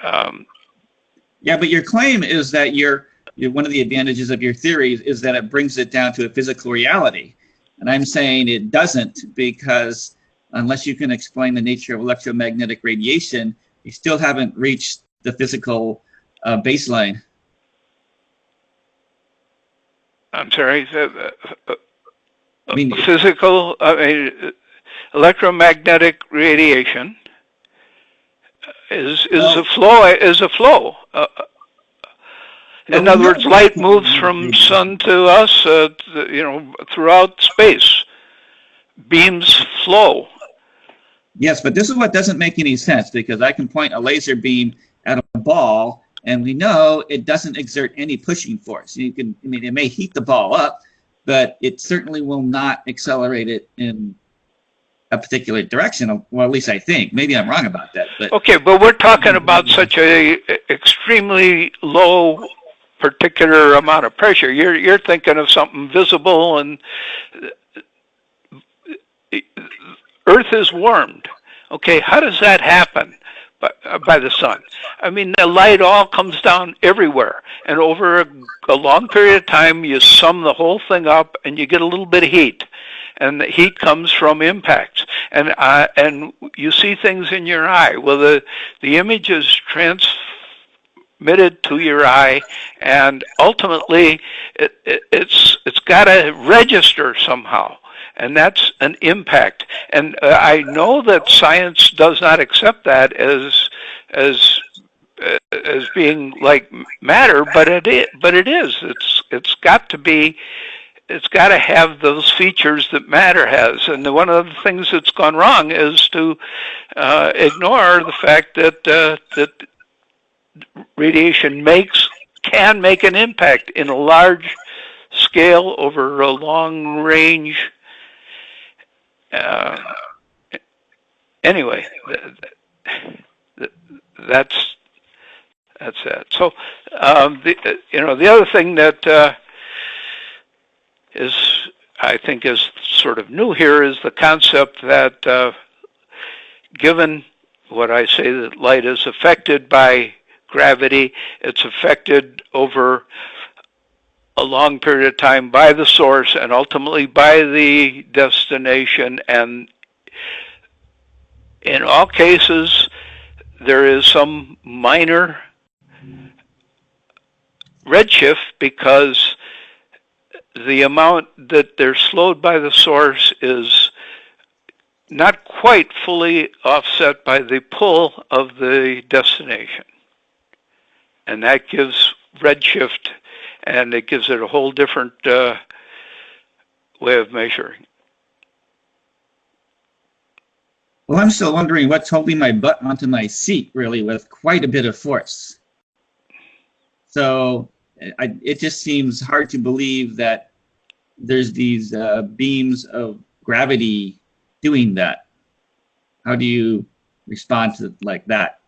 but your claim is that your one of the advantages of your theory is that it brings it down to a physical reality. And I'm saying it doesn't, because unless you can explain the nature of electromagnetic radiation, you still haven't reached the physical baseline. I'm sorry. Physical, electromagnetic radiation is a flow. In other words, light moves from sun to us, throughout space. Beams flow. Yes, but this is what doesn't make any sense, because I can point a laser beam at a ball, and we know it doesn't exert any pushing force. It may heat the ball up, but it certainly will not accelerate it in a particular direction. Well, at least I think. Maybe I'm wrong about that. But okay, but we're talking about such a extremely low particular amount of pressure. You're thinking of something visible, and Earth is warmed. Okay, how does that happen? By the sun. I mean, the light all comes down everywhere, and over a long period of time, you sum the whole thing up, and you get a little bit of heat, and the heat comes from impacts, and you see things in your eye. Well, the image is transmitted to your eye, and ultimately, it's got to register somehow. And that's an impact. And I know that science does not accept that as being like matter, but it is. It's got to be. It's got to have those features that matter has. And one of the things that's gone wrong is to ignore the fact that radiation can make an impact in a large scale over a long range. Anyway, that's it. So, the other thing that I think is sort of new here is the concept that given what I say, that light is affected by gravity, it's affected over a long period of time by the source and ultimately by the destination, and in all cases there is some minor redshift because the amount that they're slowed by the source is not quite fully offset by the pull of the destination, and that gives redshift, and it gives it a whole different way of measuring. Well, I'm still wondering what's holding my butt onto my seat, really, with quite a bit of force. So it just seems hard to believe that there's these beams of gravity doing that. How do you respond to like that?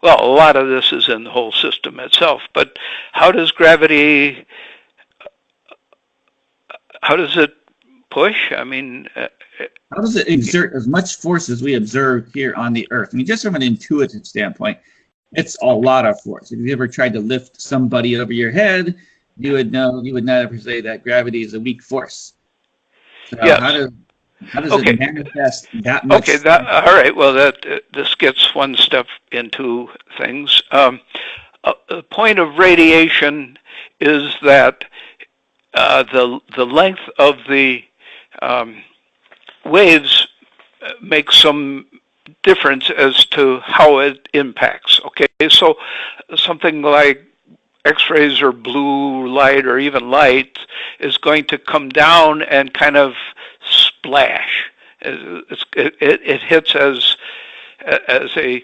Well, a lot of this is in the whole system itself, but how does gravity, how does it push? I mean... how does it exert as much force as we observe here on the Earth? I mean, just from an intuitive standpoint, it's a lot of force. If you ever tried to lift somebody over your head, you would know, you would not ever say that gravity is a weak force. So yes. How does it manifest that much? Okay, all right. Well, this gets one step into things. The point of radiation is that the length of the waves makes some difference as to how it impacts. Okay, so something like X-rays or blue light or even light is going to come down and kind of splash. It hits as a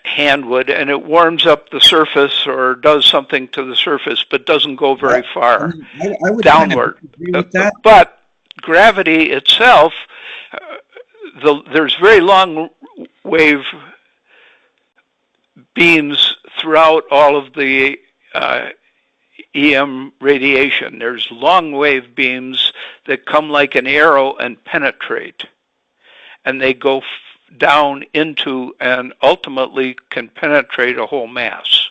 hand would, and it warms up the surface or does something to the surface, but doesn't go very far I would downward. Kind of agree with that. But gravity itself, there's very long wave beams throughout all of the EM radiation. There's long wave beams that come like an arrow and penetrate, and they go down into and ultimately can penetrate a whole mass.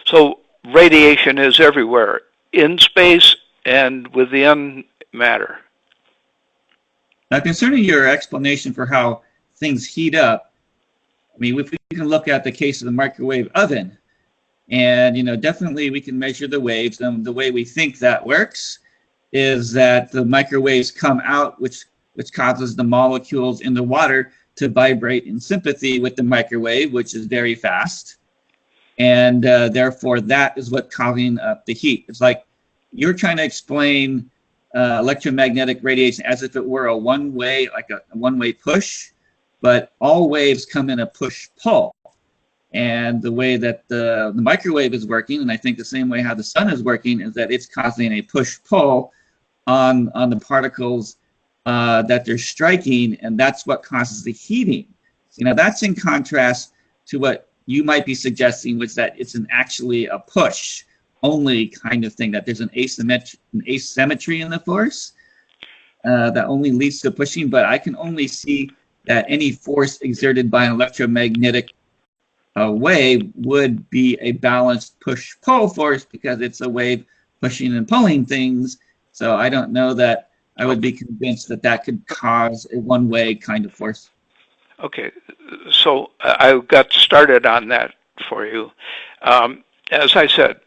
So radiation is everywhere, in space and within matter. Now, concerning your explanation for how things heat up, I mean, if we can look at the case of the microwave oven, and definitely we can measure the waves. And the way we think that works is that the microwaves come out, which causes the molecules in the water to vibrate in sympathy with the microwave, which is very fast. And therefore, that is what's causing the heat. It's like you're trying to explain electromagnetic radiation as if it were a one-way, like a one-way push, but all waves come in a push-pull. And the way that the microwave is working, and I think the same way how the sun is working, is that it's causing a push-pull on the particles that they're striking, and that's what causes the heating. That's in contrast to what you might be suggesting, which that it's actually a push only kind of thing, that there's an asymmetry in the force that only leads to pushing. But I can only see that any force exerted by an electromagnetic wave would be a balanced push-pull force, because it's a wave pushing and pulling things. So I don't know that I would be convinced that that could cause a one-way kind of force. Okay, so I got started on that for you. As I said,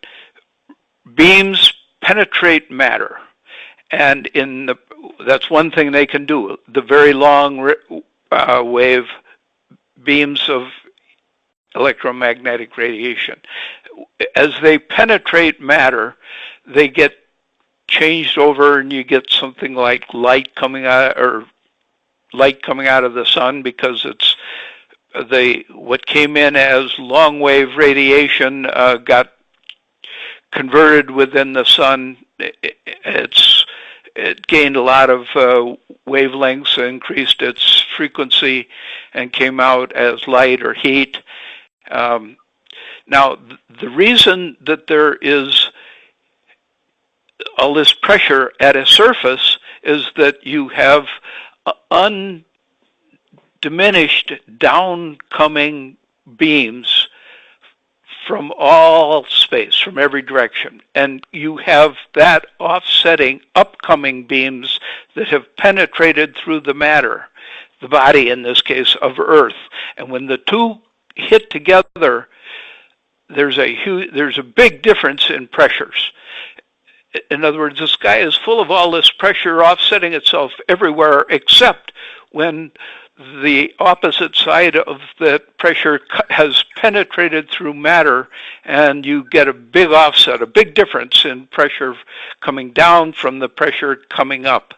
beams penetrate matter, and that's one thing they can do. The very long wave beams of electromagnetic radiation, as they penetrate matter, they get changed over, and you get something like light coming out of the sun, because it's what came in as long wave radiation got converted within the sun. It gained a lot of wavelengths, increased its frequency, and came out as light or heat. Now, the reason that there is all this pressure at a surface is that you have undiminished downcoming beams from all space, from every direction. And you have that offsetting upcoming beams that have penetrated through the matter, the body in this case of Earth. And when the two hit together, there's a big difference in pressures. In other words, the sky is full of all this pressure offsetting itself everywhere, except when the opposite side of the pressure has penetrated through matter, and you get a big offset, a big difference in pressure coming down from the pressure coming up.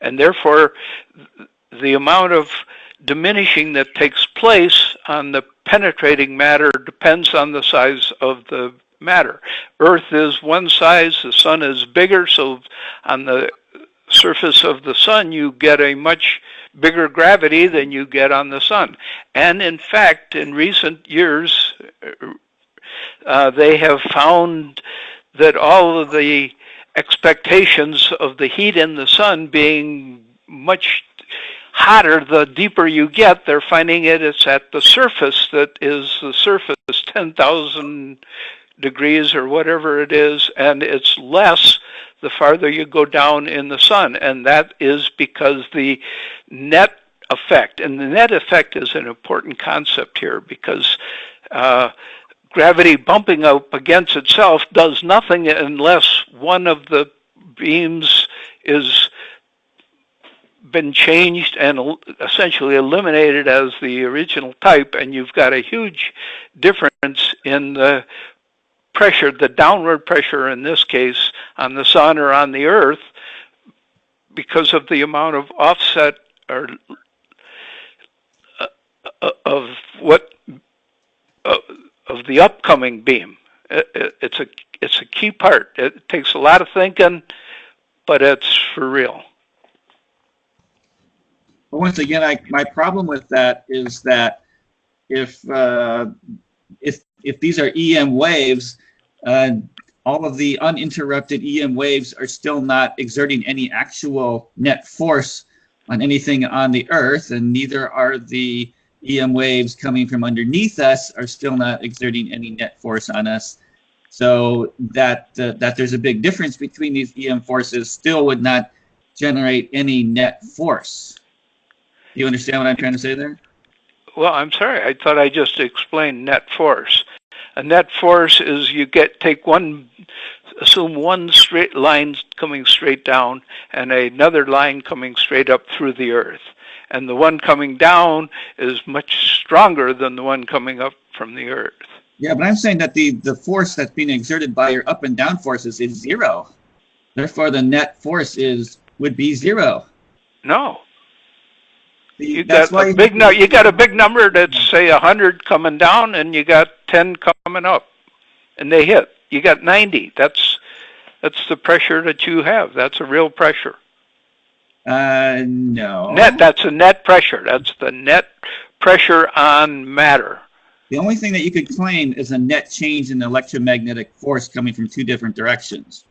And therefore, the amount of diminishing that takes place on the penetrating matter depends on the size of the matter. Earth is one size, the sun is bigger, so on the surface of the sun you get a much bigger gravity than you get on the sun. And in fact, in recent years, they have found that all of the expectations of the heat in the sun being much hotter the deeper you get, they're finding it's at the surface that is the surface, 10,000 degrees or whatever it is, and it's less the farther you go down in the sun. And that is because the net effect, and the net effect is an important concept here, because gravity bumping up against itself does nothing unless one of the beams is been changed and essentially eliminated as the original type, and you've got a huge difference in the pressure, the downward pressure in this case, on the sun or on the Earth, because of the amount of offset or of the upcoming beam. It's a key part. It takes a lot of thinking, but it's for real. But once again, my problem with that is that if these are EM waves, all of the uninterrupted EM waves are still not exerting any actual net force on anything on the Earth, and neither are the EM waves coming from underneath us are still not exerting any net force on us. So that there's a big difference between these EM forces still would not generate any net force. Do you understand what I'm trying to say there? Well, I'm sorry. I thought I just explained net force. A net force is assume one straight line coming straight down and another line coming straight up through the earth. And the one coming down is much stronger than the one coming up from the earth. Yeah, but I'm saying that the force that's being exerted by your up and down forces is zero. Therefore, the net force would be zero. No. You That's got a big number that's say 100 coming down, and you got 10 coming up, and they hit. You got 90. That's the pressure that you have. That's a real pressure. No. That's a net pressure. That's the net pressure on matter. The only thing that you could claim is a net change in electromagnetic force coming from two different directions.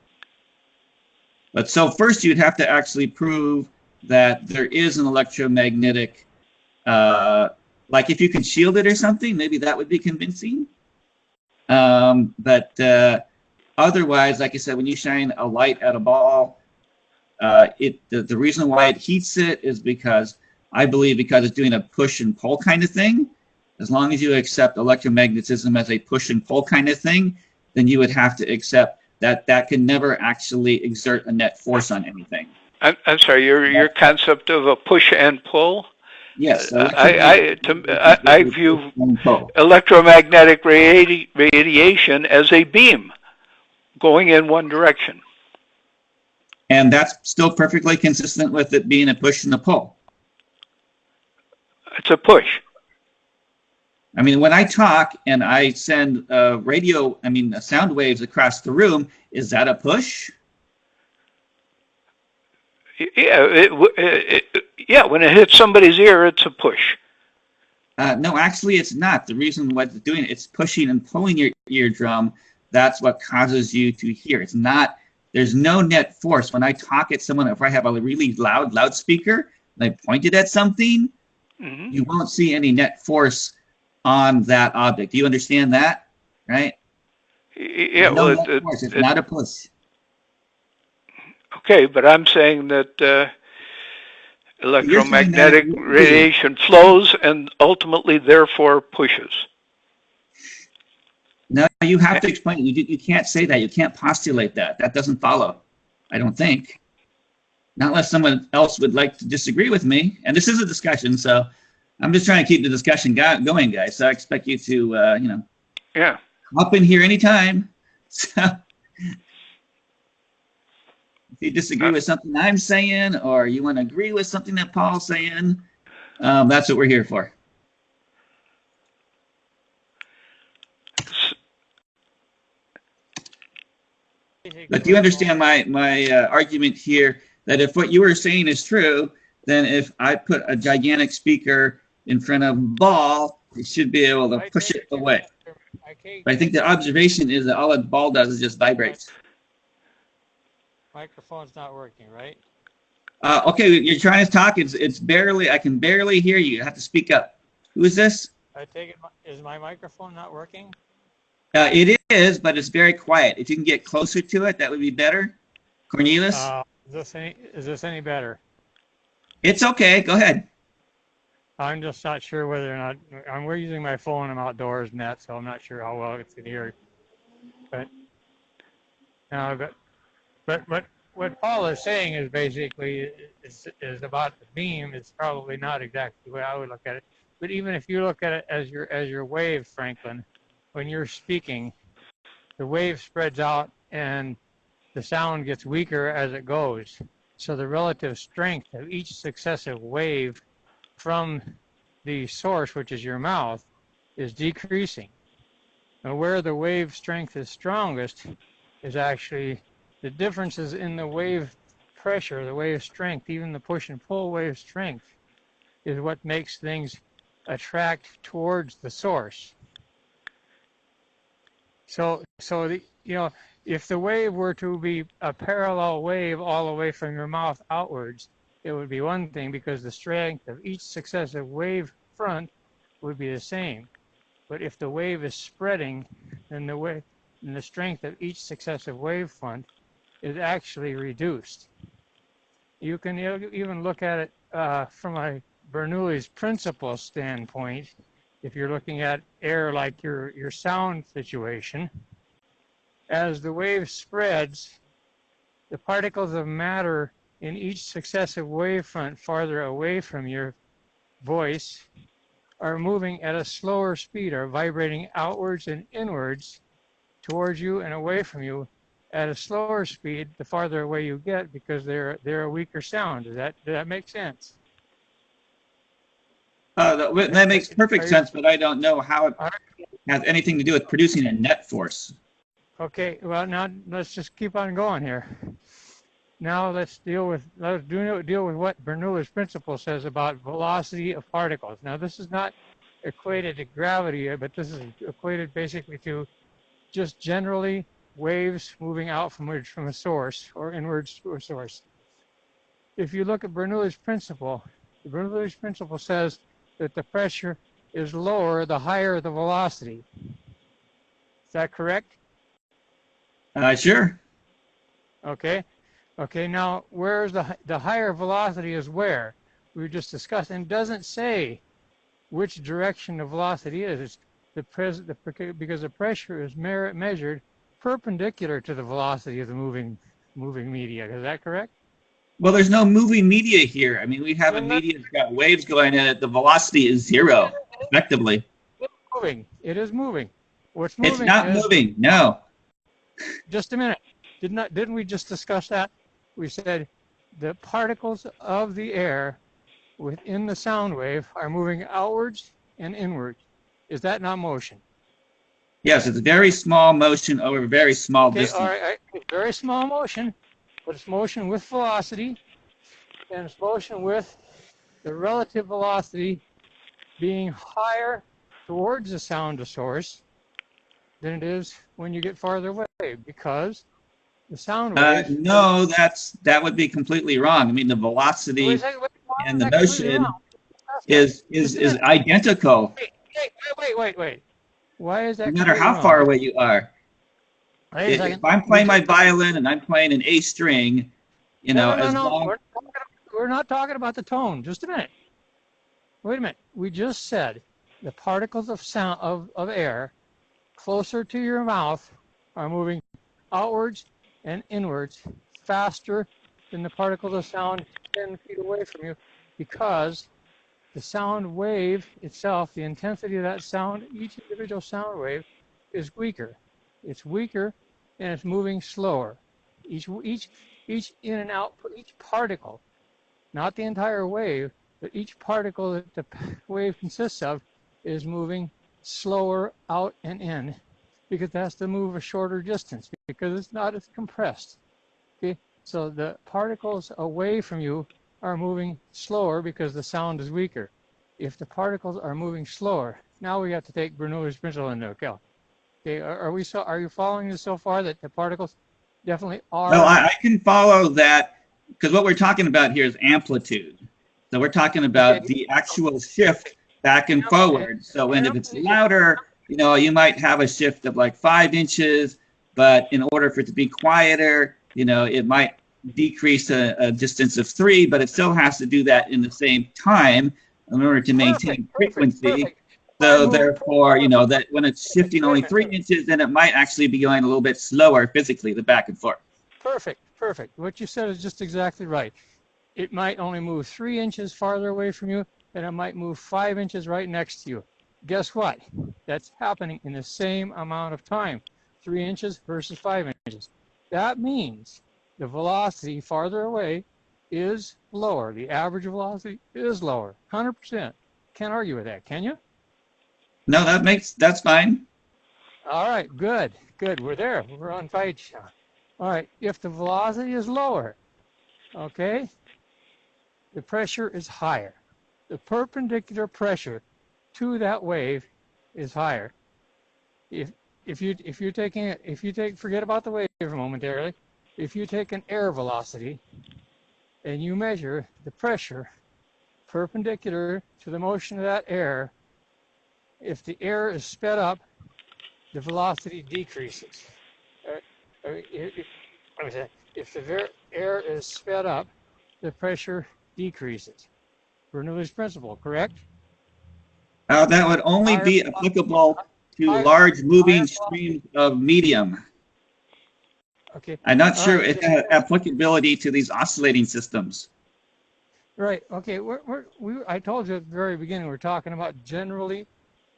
But so first you'd have to actually prove that there is an electromagnetic, like if you could shield it or something, maybe that would be convincing. But otherwise, like I said, when you shine a light at a ball, the reason why it heats it is because it's doing a push and pull kind of thing. As long as you accept electromagnetism as a push and pull kind of thing, then you would have to accept that can never actually exert a net force on anything. I'm sorry, your concept of a push and pull? Yes. I view electromagnetic radiation as a beam going in one direction. And that's still perfectly consistent with it being a push and a pull. It's a push. I mean, when I talk and I send sound waves across the room, is that a push? Yeah, when it hits somebody's ear, it's a push. No, actually, it's not. The reason why it's doing it, it's pushing and pulling your eardrum. That's what causes you to hear. It's not. There's no net force. When I talk at someone, if I have a really loud loudspeaker and I point it at something, you won't see any net force on that object. Do you understand that? Right? Yeah. No net force. It's not a push. Okay, but I'm saying that electromagnetic radiation flows and ultimately, therefore, pushes. No, you have to explain it. You can't say that. You can't postulate that. That doesn't follow, I don't think. Not unless someone else would like to disagree with me. And this is a discussion, so I'm just trying to keep the discussion going, guys. So I expect you to, hop in here anytime. So if you disagree with something I'm saying, or you want to agree with something that Paul's saying, that's what we're here for. But do you understand my argument here that if what you were saying is true, then if I put a gigantic speaker in front of a ball, it should be able to push it away. But I think the observation is that all a ball does is just vibrates. Microphone's not working, right? Okay, you're trying to talk. I can barely hear you. You have to speak up. Who is this? I take it, is my microphone not working? It is, but it's very quiet. If you can get closer to it, that would be better. Cornelius? Is this any better? It's okay. Go ahead. I'm just not sure whether or not we're using my phone. I'm outdoors and that, so I'm not sure how well it's going to hear. But what Paul is saying is basically is about the beam. It's probably not exactly the way I would look at it. But even if you look at it as your wave, Franklin, when you're speaking, the wave spreads out and the sound gets weaker as it goes. So the relative strength of each successive wave from the source, which is your mouth, is decreasing. And where the wave strength is strongest is actually the differences in the wave pressure, the wave strength, even the push and pull wave strength, is what makes things attract towards the source. So if the wave were to be a parallel wave all the way from your mouth outwards, it would be one thing because the strength of each successive wave front would be the same. But if the wave is spreading, then the and the strength of each successive wave front is actually reduced. You can even look at it from a Bernoulli's principle standpoint. If you're looking at air like your sound situation, as the wave spreads, the particles of matter in each successive wave front farther away from your voice are moving at a slower speed, are vibrating outwards and inwards towards you and away from you at a slower speed the farther away you get, because they're a weaker sound. Does that make sense? That makes perfect sense, but I don't know how it has anything to do with producing a net force. Okay, well, now let's just keep on going here. Now let's deal with what Bernoulli's principle says about velocity of particles. Now this is not equated to gravity, but this is equated basically to just generally waves moving out from a source or inwards to a source. If you look at Bernoulli's principle, the Bernoulli's principle says that the pressure is lower the higher the velocity. Is that correct? Sure. Okay. Okay, now where's the higher velocity is where? We just discussed, and it doesn't say which direction the velocity is. It's because the pressure is measured perpendicular to the velocity of the moving media. Is that correct? Well, there's no moving media here. I mean, we have a media that's got waves going in it. The velocity is zero, effectively. It's moving. It is moving. What's moving? It's not moving. No. Just a minute. Didn't we just discuss that? We said the particles of the air within the sound wave are moving outwards and inwards. Is that not motion? Yes, it's a very small motion over a very small distance. All right, very small motion, but it's motion with velocity, and it's motion with the relative velocity being higher towards the sound source than it is when you get farther away, because the sound wave... No, that would be completely wrong. I mean, the velocity and the motion is identical. Wait. Why is that? No matter how far away you are. If I'm playing my violin and I'm playing an A string, we're not talking about the tone. Just a minute. Wait a minute. We just said the particles of sound of air closer to your mouth are moving outwards and inwards faster than the particles of sound 10 feet away from you, because the sound wave itself, the intensity of that sound, each individual sound wave is weaker. It's weaker and it's moving slower. Each in and out, each particle, not the entire wave, but each particle that the wave consists of is moving slower out and in, because it has to move a shorter distance, because it's not as compressed. Okay, so the particles away from you are moving slower because the sound is weaker. If the particles are moving slower, now we have to take Bernoulli's principle into account. Okay, are you following this so far, that the particles definitely are? Well, I can follow that, because what we're talking about here is amplitude. So we're talking about the actual shift back and forward. So if it's louder, you might have a shift of like 5 inches, but in order for it to be quieter, it might decrease a distance of 3, but it still has to do that in the same time in order to maintain frequency. Perfect. So therefore, that when it's shifting only 3 inches, then it might actually be going a little bit slower physically, the back and forth. Perfect. What you said is just exactly right. It might only move 3 inches farther away from you, and it might move 5 inches right next to you. Guess what? That's happening in the same amount of time, 3 inches versus 5 inches. That means the velocity farther away is lower. The average velocity is lower, 100%. Can't argue with that, can you? No, that's fine. All right, good. We're there. We're on page. All right, if the velocity is lower, okay, the pressure is higher. The perpendicular pressure to that wave is higher. Forget about the wave momentarily. If you take an air velocity and you measure the pressure perpendicular to the motion of that air, if the air is sped up, the velocity decreases. I mean, if the air is sped up, the pressure decreases. Bernoulli's principle, correct? That would only be applicable to large moving streams of medium. Okay. I'm not sure it has applicability to these oscillating systems. Right. Okay. I told you at the very beginning, we're talking about generally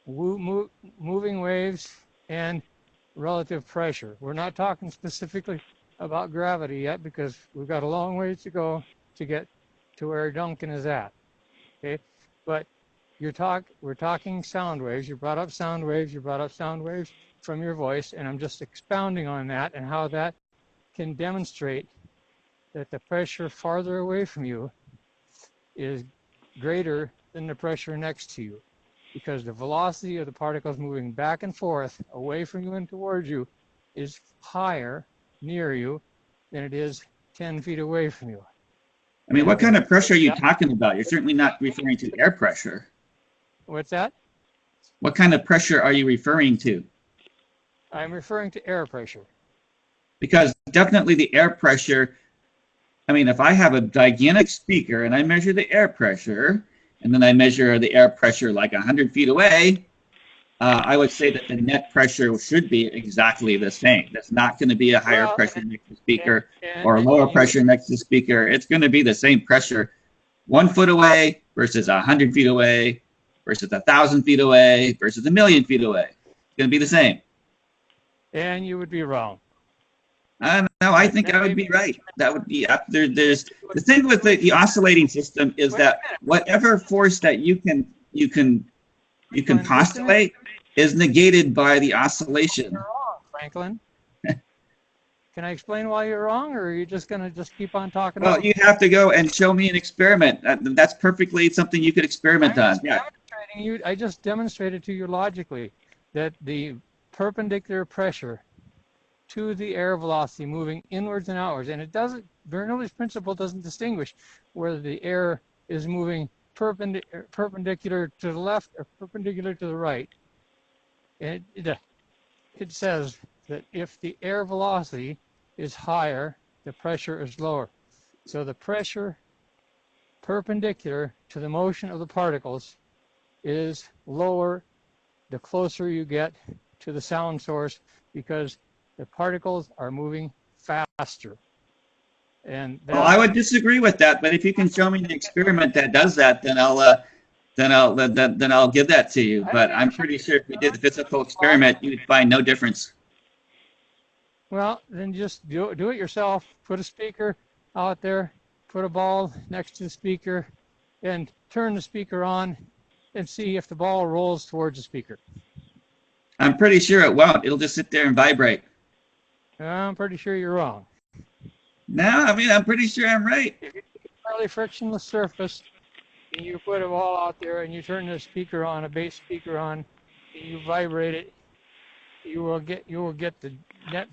moving waves and relative pressure. We're not talking specifically about gravity yet because we've got a long ways to go to get to where Duncan is at. Okay. But we're talking sound waves. You brought up sound waves. You brought up sound waves from your voice, and I'm just expounding on that and how that can demonstrate that the pressure farther away from you is greater than the pressure next to you, because the velocity of the particles moving back and forth away from you and towards you is higher near you than it is 10 feet away from you. I mean, what kind of pressure are you talking about? You're certainly not referring to air pressure. What's that? What kind of pressure are you referring to? I'm referring to air pressure. Because definitely the air pressure, I mean, if I have a gigantic speaker and I measure the air pressure, and then I measure the air pressure like 100 feet away, I would say that the net pressure should be exactly the same. That's not going to be a higher pressure next to the speaker or a lower pressure next to the speaker. It's going to be the same pressure 1 foot away versus 100 feet away versus 1,000 feet away versus 1,000,000 feet away. It's going to be the same. And you would be wrong. No, I think I would be right. That would be there's the thing with the oscillating system is that whatever force that you can postulate is negated by the oscillation. You're wrong, Franklin. Can I explain why you're wrong, or are you just going to just keep on talking? Well, you have to go and show me an experiment. That's perfectly something you could experiment on. Yeah. I just demonstrated to you logically that the perpendicular pressure to the air velocity moving inwards and outwards, and it doesn't, Bernoulli's principle doesn't distinguish whether the air is moving perpendicular to the left or perpendicular to the right. And it says that if the air velocity is higher, the pressure is lower. So the pressure perpendicular to the motion of the particles is lower the closer you get to the sound source, because the particles are moving faster. And well, I would disagree with that, but if you can show me an experiment that does that, then I'll give that to you. But I'm pretty sure if we did the physical experiment, you'd find no difference. Well, then just do it yourself. Put a speaker out there, put a ball next to the speaker, and turn the speaker on and see if the ball rolls towards the speaker. I'm pretty sure it won't. It'll just sit there and vibrate. I'm pretty sure you're wrong. No, I mean, I'm pretty sure I'm right. If you take a fairly frictionless surface and you put a ball out there and you turn the speaker on, a bass speaker on, and you vibrate it, you will get the net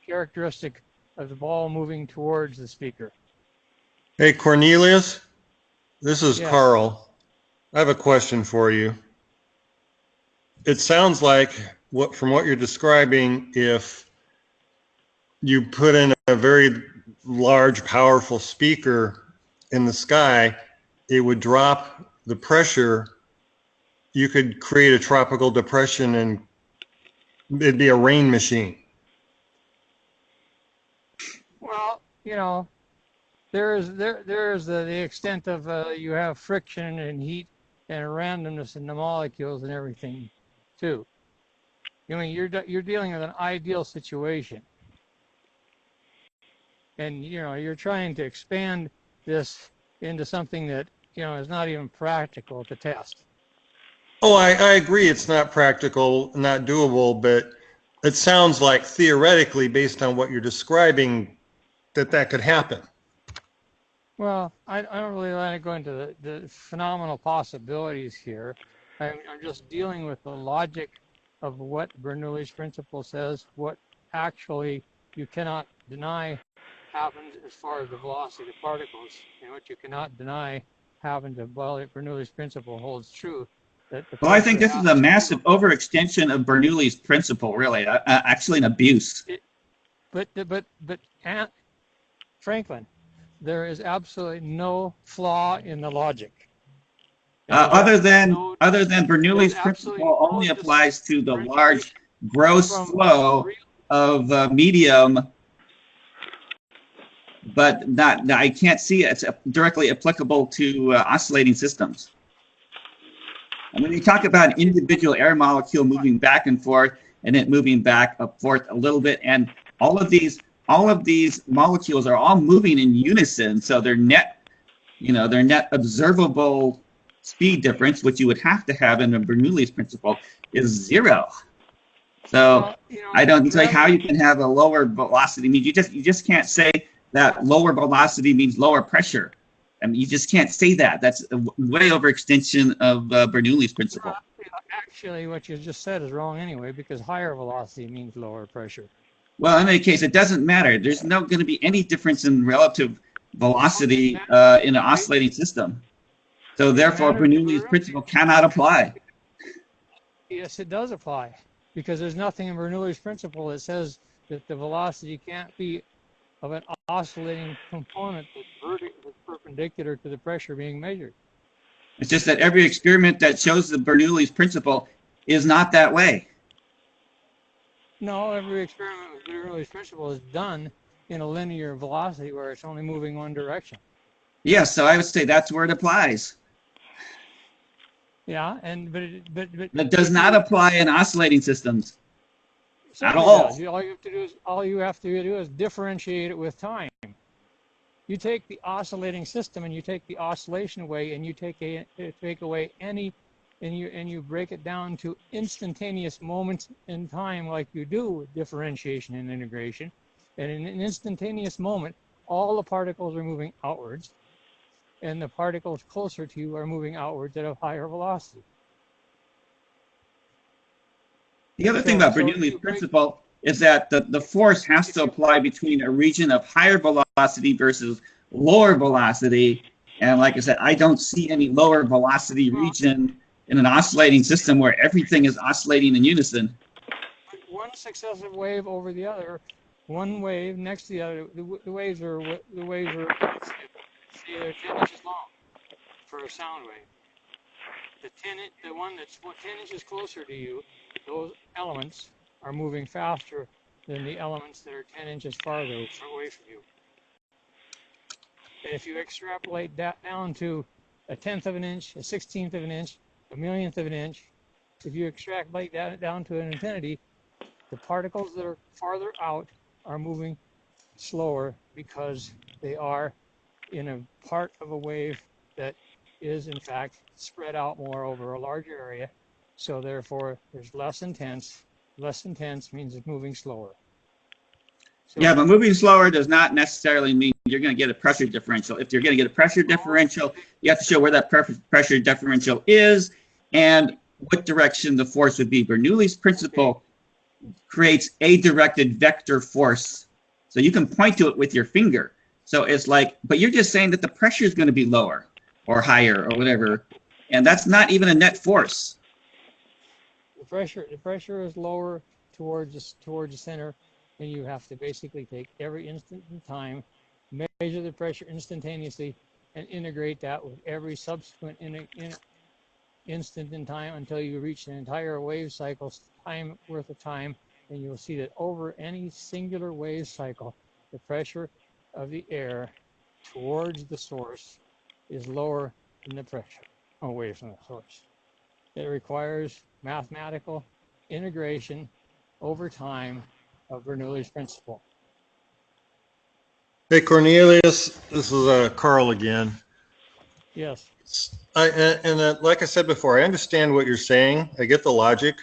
characteristic of the ball moving towards the speaker. Hey, Cornelius, this is Yes. Carl. I have a question for you. It sounds like from what you're describing, if you put in a very large, powerful speaker in the sky, it would drop the pressure. You could create a tropical depression and it'd be a rain machine. Well, you know, there's the extent of you have friction and heat and randomness in the molecules and everything too. I mean, you're dealing with an ideal situation, and you know you're trying to expand this into something that is not even practical to test. Oh, I agree. It's not practical, not doable, but it sounds like theoretically, based on what you're describing, that could happen. Well, I don't really want to go into the phenomenal possibilities here. I'm just dealing with the logic of what Bernoulli's principle says, what actually you cannot deny happens as far as the velocity of the particles, and what you cannot deny happens while Bernoulli's principle holds true. Well, I think this is a massive overextension of Bernoulli's principle, really, actually an abuse. Aunt Franklin, there is absolutely no flaw in the logic. Other than Bernoulli's principle only applies to the large gross flow of medium, but not. I can't see it's directly applicable to oscillating systems. And when you talk about an individual air molecule moving back and forth, and it moving back up forth a little bit, and all of these molecules are all moving in unison, so their net observable speed difference, which you would have to have in a Bernoulli's principle, is 0. So I don't see how you can have a lower velocity. I mean, you just can't say that lower velocity means lower pressure. I mean, you just can't say that. That's a way overextension of Bernoulli's principle. Actually, what you just said is wrong anyway, because higher velocity means lower pressure. Well, in any case, it doesn't matter. There's not going to be any difference in relative velocity in an oscillating system. So therefore, Bernoulli's principle cannot apply. Yes, it does apply, because there's nothing in Bernoulli's principle that says that the velocity can't be of an oscillating component that's perpendicular to the pressure being measured. It's just that every experiment that shows the Bernoulli's principle is not that way. No, every experiment with Bernoulli's principle is done in a linear velocity where it's only moving one direction. Yes, so I would say that's where it applies. Yeah, but it does not apply in oscillating systems at all. all. All you have to do is differentiate it with time. You take the oscillating system and you take the oscillation away, and you take away any, and you break it down to instantaneous moments in time, like you do with differentiation and integration. And in an instantaneous moment, all the particles are moving outwards, and the particles closer to you are moving outwards at a higher velocity. The other thing about Bernoulli's principle is that the force has to apply between a region of higher velocity versus lower velocity. And like I said, I don't see any lower velocity region in an oscillating system where everything is oscillating in unison. One successive wave over the other, one wave next to the other. The waves are say they're 10 inches long for a sound wave. The one that's 10 inches closer to you, those elements are moving faster than the elements that are 10 inches farther away from you. And if you extrapolate that down to a 1/10 of an inch, a 1/16 of an inch, a 1/millionth of an inch, if you extrapolate that down to an infinity, the particles that are farther out are moving slower because they are in a part of a wave that is in fact spread out more over a larger area. So therefore there's less intense. Less intense means it's moving slower. So, yeah, but moving slower does not necessarily mean you're going to get a pressure differential. If you're going to get a pressure differential, you have to show where that pressure differential is and what direction the force would be. Bernoulli's principle creates a directed vector force. So you can point to it with your finger. So it's like, but you're just saying that the pressure is going to be lower or higher or whatever. And that's not even a net force. The pressure is lower towards the center, and you have to basically take every instant in time, measure the pressure instantaneously, and integrate that with every subsequent instant in time until you reach an entire wave cycle's time worth of time, and you'll see that over any singular wave cycle, the pressure of the air towards the source is lower than the pressure away from the source. It requires mathematical integration over time of Bernoulli's principle. Hey, Cornelius, this is Carl again. Yes. Like I said before, I understand what you're saying. I get the logic.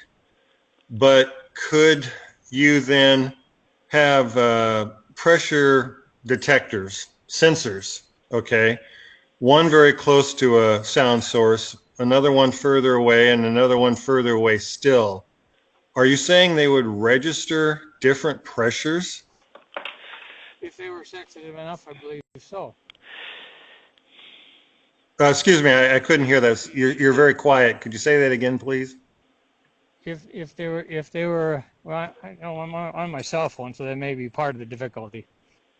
But could you then have pressure detectors, sensors, okay? One very close to a sound source, another one further away, and another one further away still. Are you saying they would register different pressures? If they were sensitive enough, I believe so. Excuse me, I couldn't hear that. You're very quiet. Could you say that again, please? if they were well, I know I'm on my cell phone, so that may be part of the difficulty.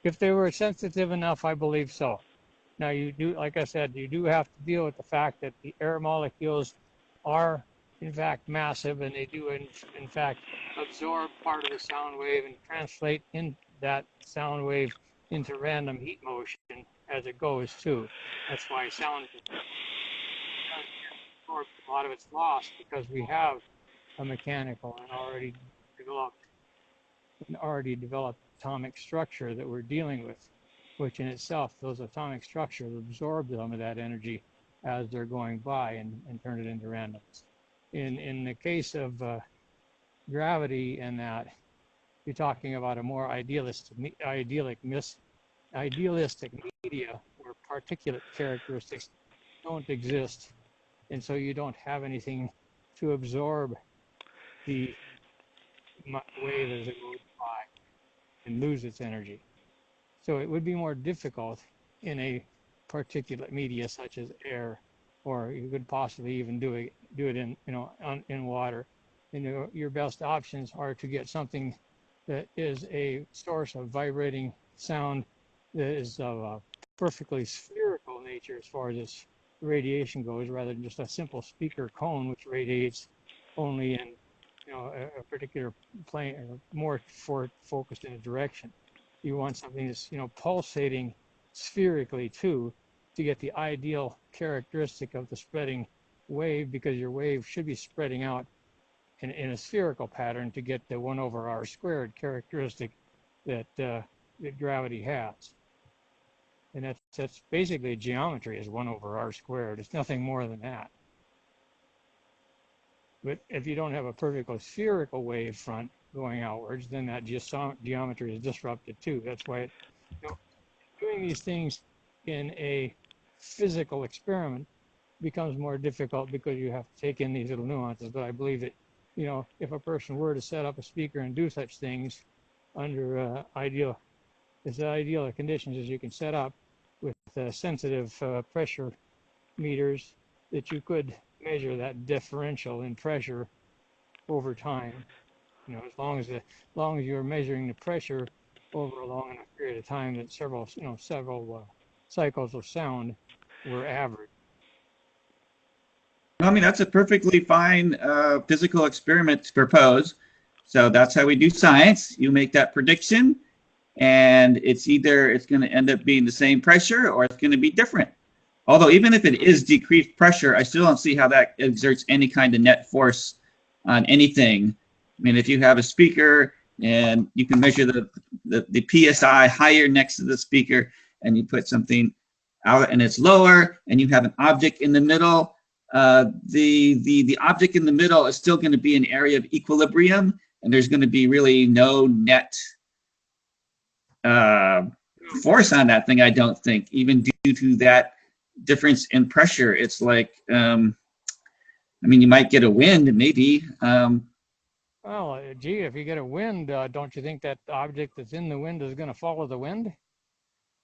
If they were sensitive enough, I believe so. Now you do, like I said, you do have to deal with the fact that the air molecules are in fact massive, and they do in fact absorb part of the sound wave and translate in that sound wave into random heat motion as it goes too. That's why sound absorbs, a lot of it's lost because we have a mechanical and already developed atomic structure that we're dealing with, which in itself, those atomic structures absorb some of that energy as they're going by and turn it into randomness. In the case of gravity and that, you're talking about a more idealistic media where particulate characteristics don't exist, and so you don't have anything to absorb the wave as it goes by and lose its energy. So it would be more difficult in a particulate media such as air, or you could possibly even do it in in water. And your best options are to get something that is a source of vibrating sound that is of a perfectly spherical nature as far as its radiation goes, rather than just a simple speaker cone which radiates only in a particular plane, or more focused in a direction. You want something that's pulsating spherically too, to get the ideal characteristic of the spreading wave, because your wave should be spreading out in a spherical pattern to get the 1/r² characteristic that gravity has. And that's basically geometry, is 1/r². It's nothing more than that. But if you don't have a perfectly spherical wave front going outwards, then that geometry is disrupted too. That's why doing these things in a physical experiment becomes more difficult, because you have to take in these little nuances. But I believe that, if a person were to set up a speaker and do such things under ideal conditions as you can set up with sensitive pressure meters, that you could measure that differential in pressure over time. As long as you're measuring the pressure over a long enough period of time that several cycles of sound were average. I mean, that's a perfectly fine physical experiment to propose. So that's how we do science. You make that prediction, and it's going to end up being the same pressure, or it's going to be different. Although even if it is decreased pressure, I still don't see how that exerts any kind of net force on anything. I mean, if you have a speaker and you can measure the PSI higher next to the speaker, and you put something out and it's lower, and you have an object in the middle, the object in the middle is still going to be an area of equilibrium, and there's going to be really no net force on that thing, I don't think, even due to that difference in pressure. It's like, I mean, you might get a wind, maybe. Well, gee, if you get a wind, don't you think that object that's in the wind is going to follow the wind?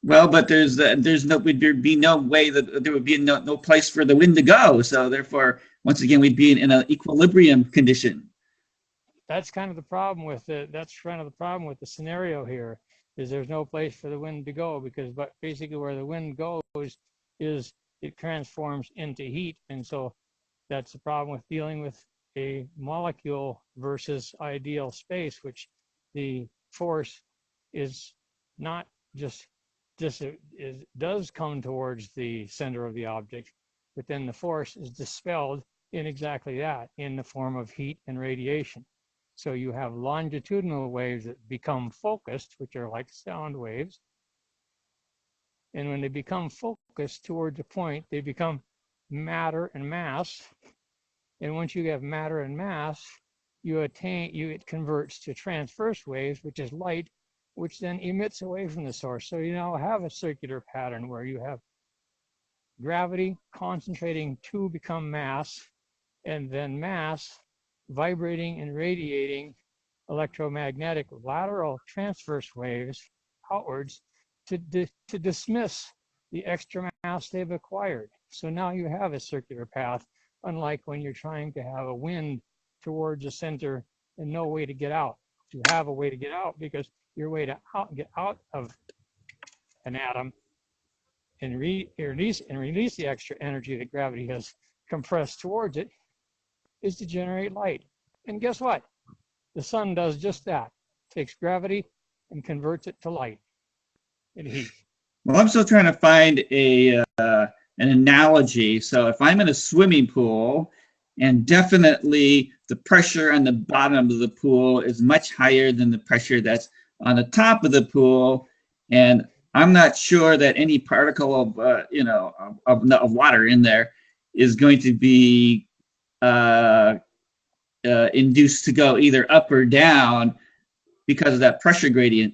Well, but there'd be no way that there would be no place for the wind to go. So therefore, once again, we'd be in an equilibrium condition. That's kind of the problem with the scenario here, is there's no place for the wind to go, because basically where the wind goes is it transforms into heat. And so that's the problem with dealing with a molecule versus ideal space, which the force is not just does come towards the center of the object, but then the force is dispelled in exactly that, in the form of heat and radiation. So you have longitudinal waves that become focused, which are like sound waves. And when they become focused towards a point, they become matter and mass. And once you have matter and mass, it converts to transverse waves, which is light, which then emits away from the source. So you now have a circular pattern where you have gravity concentrating to become mass, and then mass vibrating and radiating electromagnetic lateral transverse waves outwards to dismiss the extra mass they've acquired. So now you have a circular path, unlike when you're trying to have a wind towards the center and no way to get out. You have a way to get out because your way to get out of an atom and release the extra energy that gravity has compressed towards it is to generate light. And guess what? The sun does just that. Takes gravity and converts it to light and heat. Well, I'm still trying to find an analogy. So if I'm in a swimming pool, and definitely the pressure on the bottom of the pool is much higher than the pressure that's on the top of the pool, and I'm not sure that any particle of water in there is going to be induced to go either up or down because of that pressure gradient.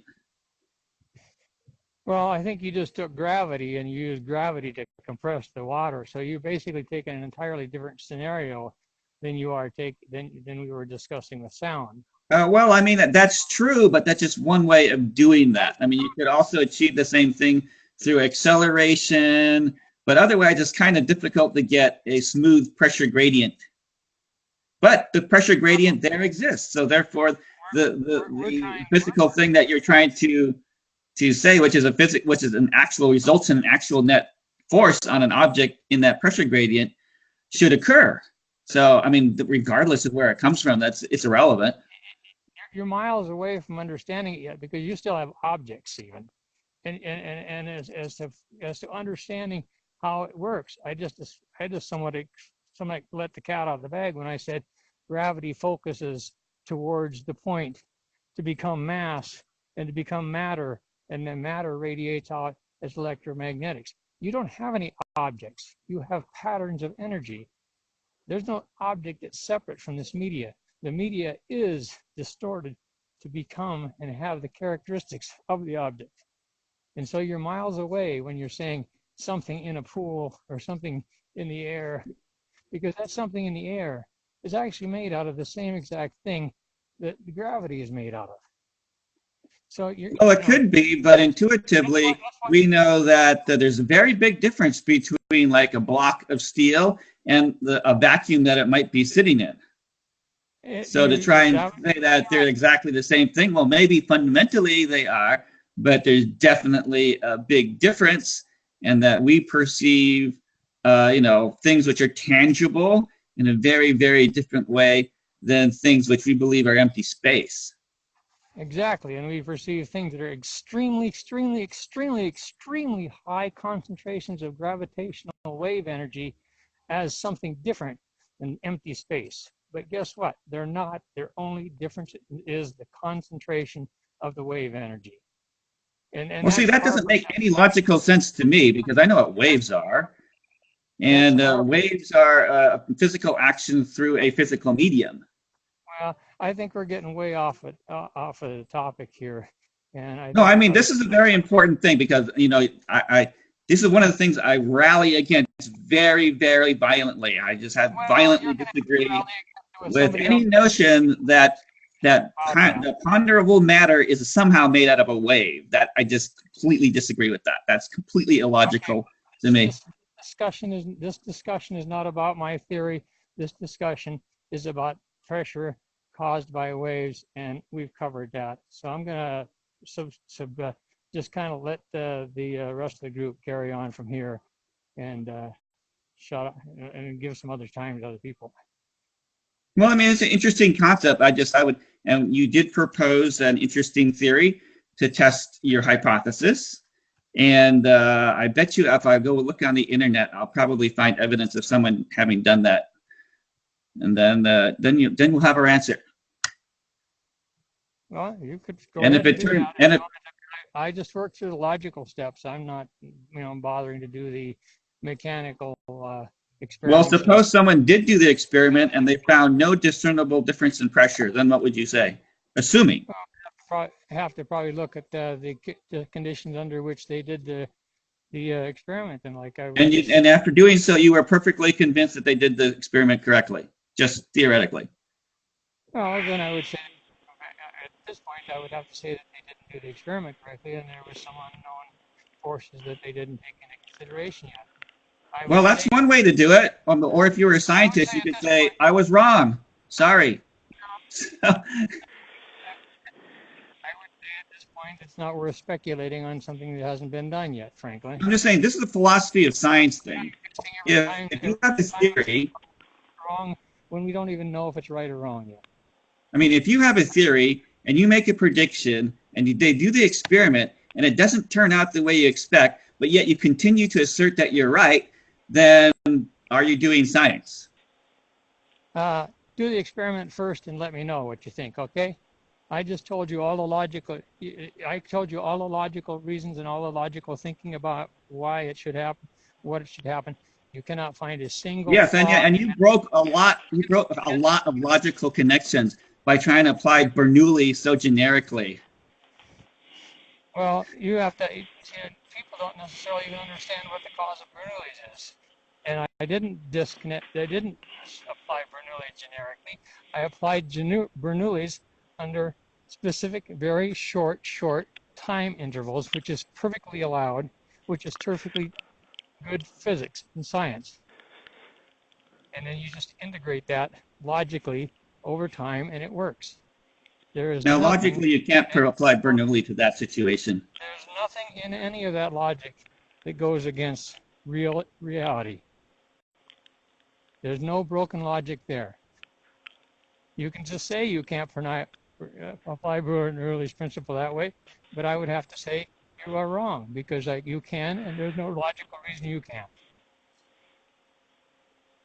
Well, I think you just took gravity and used gravity to compress the water. So you're basically taking an entirely different scenario than we were discussing with sound. Well, I mean, that's true, but that's just one way of doing that. I mean, you could also achieve the same thing through acceleration, but otherwise it's kind of difficult to get a smooth pressure gradient. But the pressure gradient there exists. So therefore, the physical thing that you're trying to say, which is an actual results in an actual net force on an object in that pressure gradient, should occur. So, I mean, regardless of where it comes from, it's irrelevant. You're miles away from understanding it yet because you still have objects even, and as to understanding how it works, I just somewhat let the cat out of the bag when I said gravity focuses towards the point to become mass and to become matter, and then matter radiates out as electromagnetics. You don't have any objects. You have patterns of energy. There's no object that's separate from this media. The media is distorted to become and have the characteristics of the object. And so you're miles away when you're saying something in a pool or something in the air, because that something in the air is actually made out of the same exact thing that the gravity is made out of. So well, it could be, but intuitively, we know that there's a very big difference between like a block of steel and a vacuum that it might be sitting in. So to try and say that they're exactly the same thing, well, maybe fundamentally they are, but there's definitely a big difference, and that we perceive, things which are tangible in a very, very different way than things which we believe are empty space. Exactly, and we perceive things that are extremely, extremely, extremely, extremely high concentrations of gravitational wave energy as something different than empty space. But guess what? They're not. Their only difference is the concentration of the wave energy. And well, see, that doesn't make any logical sense to me, because I know what waves are. And waves are a physical action through a physical medium. Well, I think we're getting way off of the topic here. And I mean, this is a very important thing, because, this is one of the things I rally against very, very violently. I just have violently disagree with any notion that the ponderable matter is somehow made out of a wave. That I just completely disagree with that. That's completely illogical to me. This discussion is not about my theory. This discussion is about pressure caused by waves, and we've covered that. So I'm gonna just kind of let the rest of the group carry on from here, and shut up and give some other time to other people. Well, I mean, it's an interesting concept. And you did propose an interesting theory to test your hypothesis. And I bet you if I go look on the internet, I'll probably find evidence of someone having done that. And then we'll have our answer. Well, you could go and ahead if it and do turned, that. and if I just work through the logical steps. I'm not, bothering to do the mechanical experiment. well, suppose someone did do the experiment and they found no discernible difference in pressure, then what would you say? Assuming. Have to probably look at the conditions under which they did the experiment, and and after doing so, you were perfectly convinced that they did the experiment correctly, just theoretically. Well, then I would say at this point I would have to say that they didn't do the experiment correctly, and there was some unknown forces that they didn't take into consideration yet. Well, that's one way to do it. Or if you were a scientist, you could say, I was wrong. Sorry. I would say at this point, it's not worth speculating on something that hasn't been done yet, frankly. I'm just saying, this is the philosophy of science thing. Every time If you have a theory, wrong when we don't even know if it's right or wrong yet. I mean, if you have a theory and you make a prediction and they do the experiment and it doesn't turn out the way you expect, but yet you continue to assert that you're right, then are you doing science? Do the experiment first and let me know what you think, okay? I just told you all the logical reasons and all the logical thinking about why it should happen, what it should happen. You cannot find a single. Yes, and you broke a lot. You broke a lot of logical connections by trying to apply Bernoulli so generically. Well, you have to. People don't necessarily even understand what the cause of Bernoulli's is, and I didn't disconnect. I didn't apply Bernoulli generically. I applied Bernoulli's under specific, very short time intervals, which is perfectly allowed, which is perfectly good physics and science. And then you just integrate that logically over time, and it works. There is now logically you can't apply Bernoulli to that situation. There's nothing in any of that logic that goes against reality. There's no broken logic there. You can just say you can't apply Bernoulli's principle that way, but I would have to say you are wrong, because you can, and there's no logical reason you can't.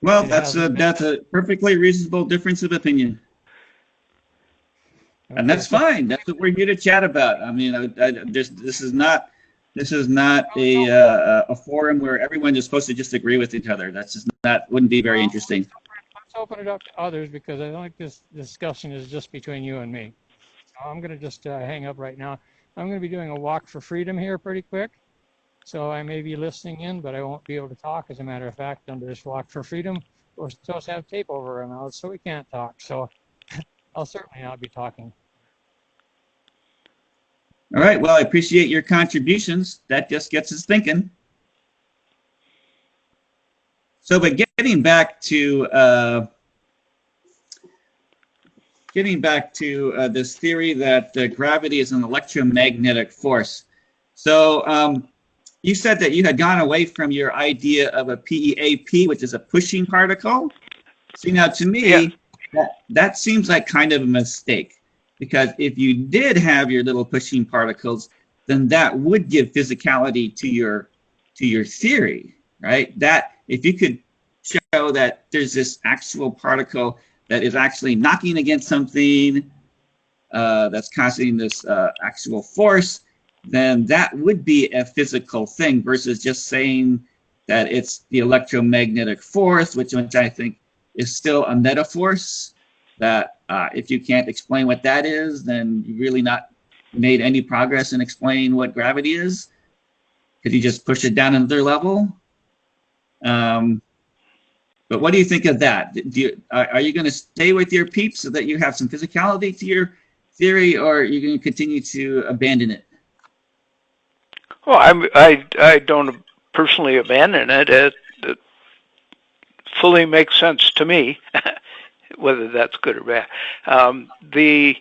Well, that's a perfectly reasonable difference of opinion. Okay, and that's fine. That's what we're here to chat about. I mean, this is not a forum where everyone is supposed to just agree with each other. That's just wouldn't be very interesting. Let's open it up to others, because I don't think this discussion is just between you and me. So I'm going to just hang up right now. I'm going to be doing a walk for freedom here pretty quick. So I may be listening in, but I won't be able to talk. As a matter of fact, under this walk for freedom, we're supposed to have tape over our mouths, so we can't talk. So I'll certainly not be talking. All right. Well, I appreciate your contributions. That just gets us thinking. So, but getting back to this theory that gravity is an electromagnetic force. So you said that you had gone away from your idea of a PEAP, which is a pushing particle. See, now to me, that seems like kind of a mistake, because if you did have your little pushing particles, then that would give physicality to your theory, right? That if you could show that there's this actual particle that is actually knocking against something that's causing this actual force, then that would be a physical thing, versus just saying that it's the electromagnetic force, which I think is still a metaphors, that if you can't explain what that is, then you really not made any progress in explaining what gravity is. Could you just push it down another level? But what do you think of that? Are you going to stay with your peeps so that you have some physicality to your theory, or are you going to continue to abandon it? Well, I don't personally abandon it. It fully makes sense to me, whether that's good or bad. The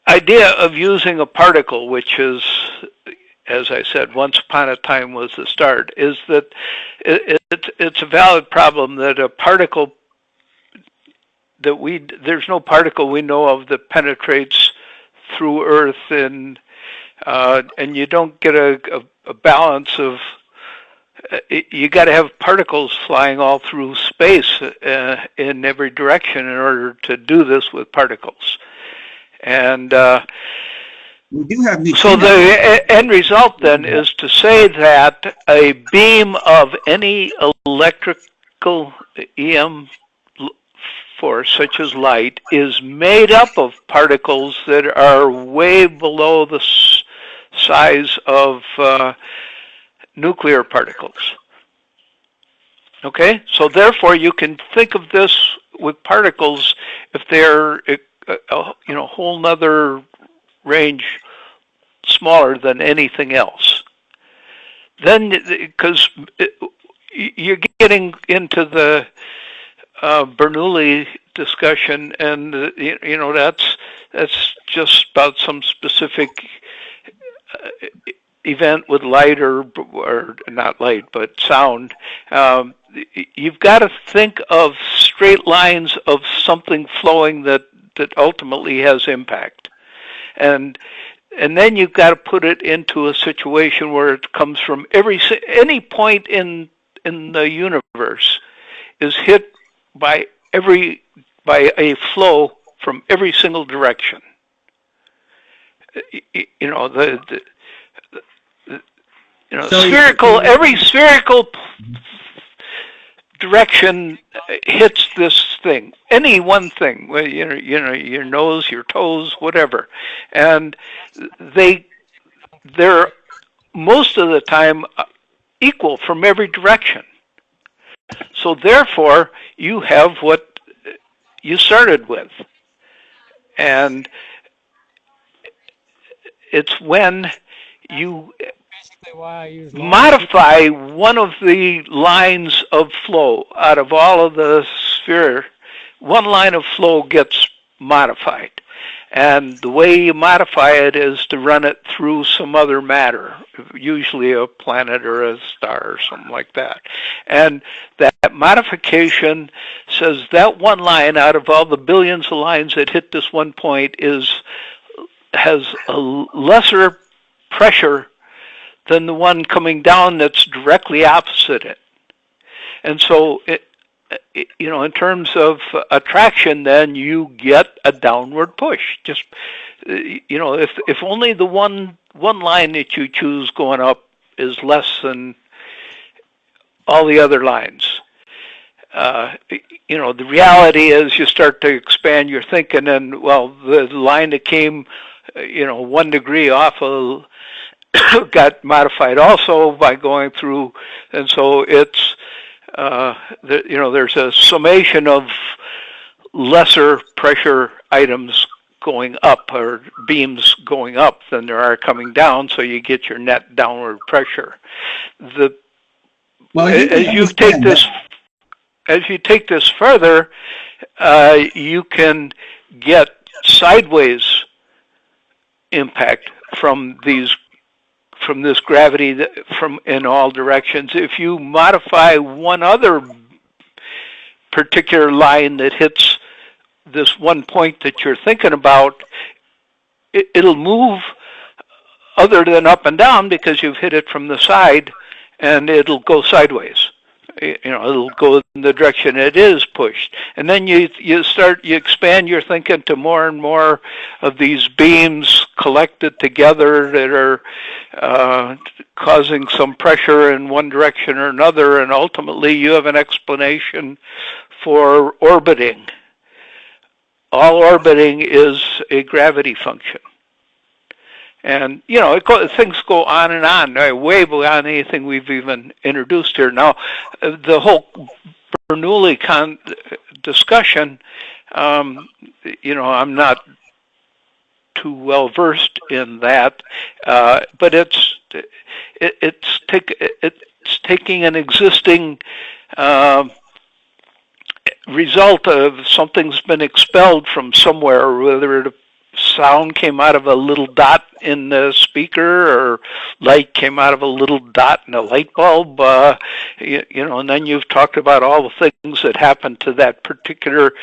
idea of using a particle, which is, as I said, once upon a time was the start, is that it's a valid problem that a particle there's no particle we know of that penetrates through Earth, and you don't get a balance of. You got to have particles flying all through space in every direction in order to do this with particles, and we do have so the end result then is to say that a beam of any electrical EM force, such as light, is made up of particles that are way below the size of nuclear particles. Okay, so therefore you can think of this with particles if they're a whole nother range smaller than anything else. Then, because you're getting into the Bernoulli discussion, and that's just about some specific event with light or not light but sound. You've got to think of straight lines of something flowing that ultimately has impact, and then you've got to put it into a situation where it comes from any point in the universe is hit by a flow from every single direction. Every spherical direction hits this thing, any one thing, your nose, your toes, whatever, and they're most of the time equal from every direction. So therefore, you have what you started with, and it's when you modify one of the lines of flow out of all of the sphere. One line of flow gets modified, and the way you modify it is to run it through some other matter, usually a planet or a star or something like that. And that modification says that one line out of all the billions of lines that hit this one point has a lesser pressure than the one coming down that's directly opposite it. And so, in terms of attraction, then you get a downward push. Just, if only the one line that you choose going up is less than all the other lines. The reality is you start to expand your thinking, and the line that came, 1 degree off of got modified also by going through, and so it's there's a summation of lesser pressure items going up or beams going up than there are coming down, so you get your net downward pressure. As you take this further, you can get sideways impact from this gravity from in all directions. If you modify one other particular line that hits this one point that you're thinking about, it'll move other than up and down because you've hit it from the side, and it'll go sideways. It'll go in the direction it is pushed. And then you expand your thinking to more and more of these beams collected together that are causing some pressure in one direction or another, and ultimately you have an explanation for orbiting. All orbiting is a gravity function. And, things go on and on, way beyond anything we've even introduced here. Now, the whole Bernoulli discussion, I'm not too well versed in that, but it's taking an existing result of something's been expelled from somewhere, whether it sound came out of a little dot in the speaker or light came out of a little dot in a light bulb, and then you've talked about all the things that happen to that particular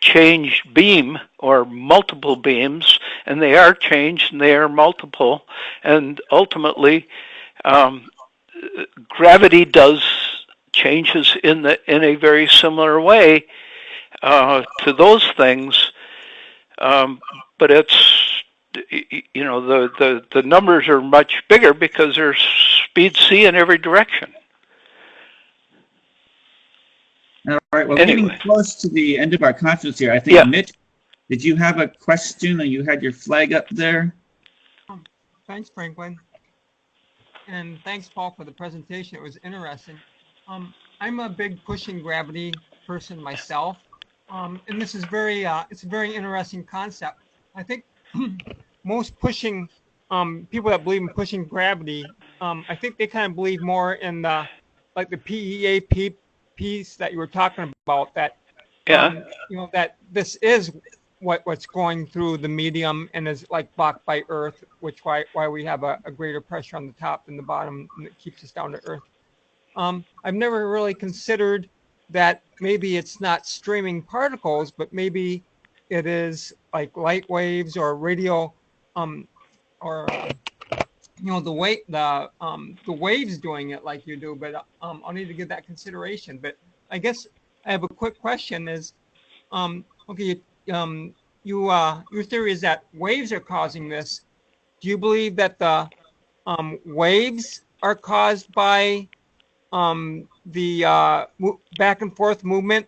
changed beam or multiple beams, and they are changed and they are multiple, and ultimately gravity does changes in a very similar way to those things. But it's, the numbers are much bigger because there's speed c in every direction. All right, well, getting close to the end of our conference here, I think, Mitch, did you have a question, or you had your flag up there? Thanks, Franklin. And thanks, Paul, for the presentation. It was interesting. I'm a big pushing gravity person myself. And this is it's a very interesting concept. I think most pushing, people that believe in pushing gravity, I think they kind of believe more in the PEA piece that you were talking about, that Yeah. That this is what's going through the medium and is like blocked by Earth, which why we have a greater pressure on the top than the bottom, and it keeps us down to Earth. I've never really considered that maybe it's not streaming particles, but maybe it is like light waves or radio, or the waves doing it like you do. But I'll need to give that consideration. But I guess I have a quick question: is okay, your theory is that waves are causing this. Do you believe that the waves are caused by the back and forth movement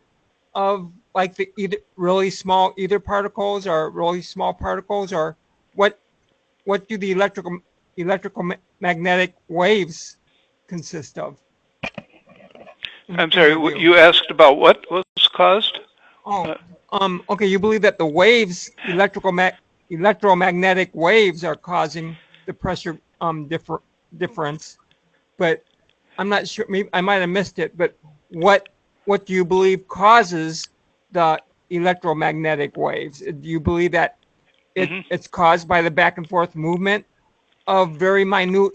of like the really small ether particles or really small particles, or what do the electromagnetic waves consist of? I'm sorry, you asked about what was caused? Okay, you believe that the waves, electromagnetic waves, are causing the pressure difference, but I'm not sure. Maybe I might have missed it. But what do you believe causes the electromagnetic waves? Do you believe that it's caused by the back and forth movement of very minute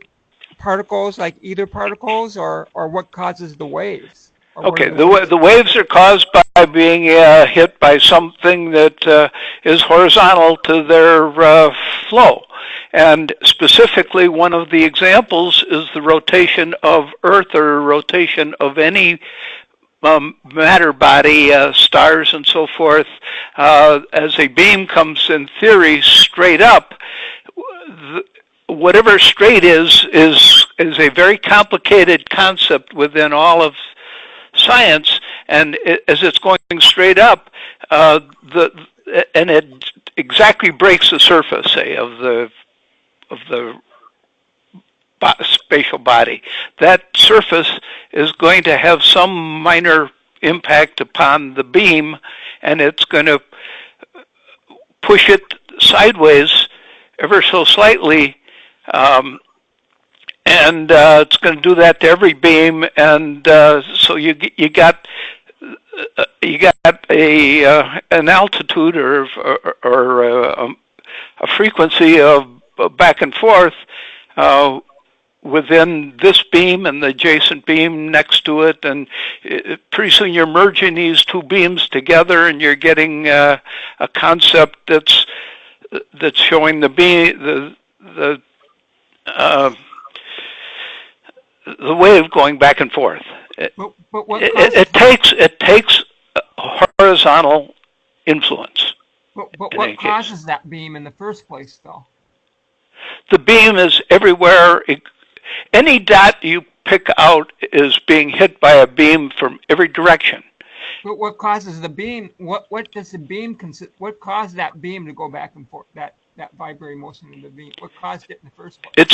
particles like ether particles, or what causes the waves? Okay, the waves are caused by being hit by something that is horizontal to their flow. And specifically, one of the examples is the rotation of Earth or rotation of any matter body, stars and so forth. As a beam comes, in theory, straight up, whatever straight is a very complicated concept within all of science, and as it's going straight up, and it exactly breaks the surface, say, of the spatial body. That surface is going to have some minor impact upon the beam, and it's going to push it sideways ever so slightly. And it's going to do that to every beam, and so you got an altitude or a frequency of back and forth within this beam and the adjacent beam next to it, and pretty soon you're merging these two beams together, and you're getting a concept that's showing the beam the wave going back and forth. It takes horizontal influence. But what causes that beam in the first place, though? The beam is everywhere. Any dot you pick out is being hit by a beam from every direction. But what causes the beam? What does the beam consist? What caused that beam to go back and forth? That vibrating motion of the beam. What caused it in the first place?